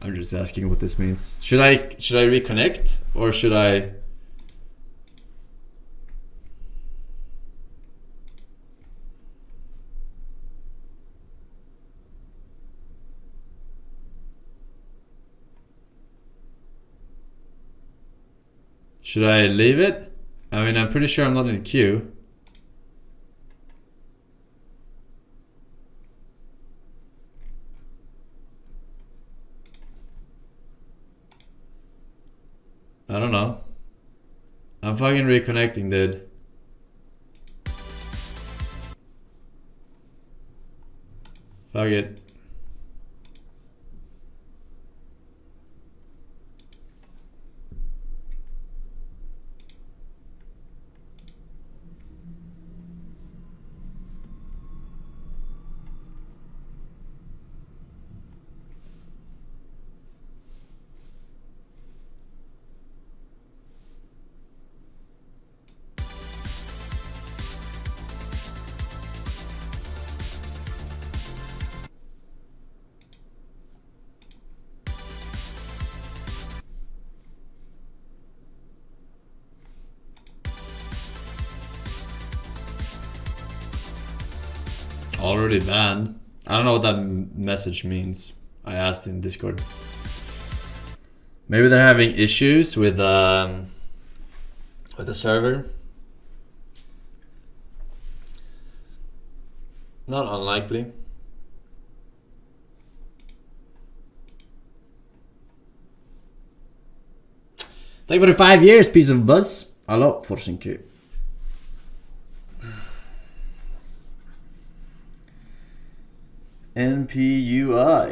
I'm just asking what this means. Should I reconnect or should I? Should I leave it? I mean, I'm pretty sure I'm not in the queue. I don't know. I'm fucking reconnecting, dude. Fuck it. Already banned. I don't know what that message means. I asked in Discord. Maybe they're having issues with the server. Not unlikely. Thank you for the 5 years, piece of buzz. Hello, Forsen Q. NPUI.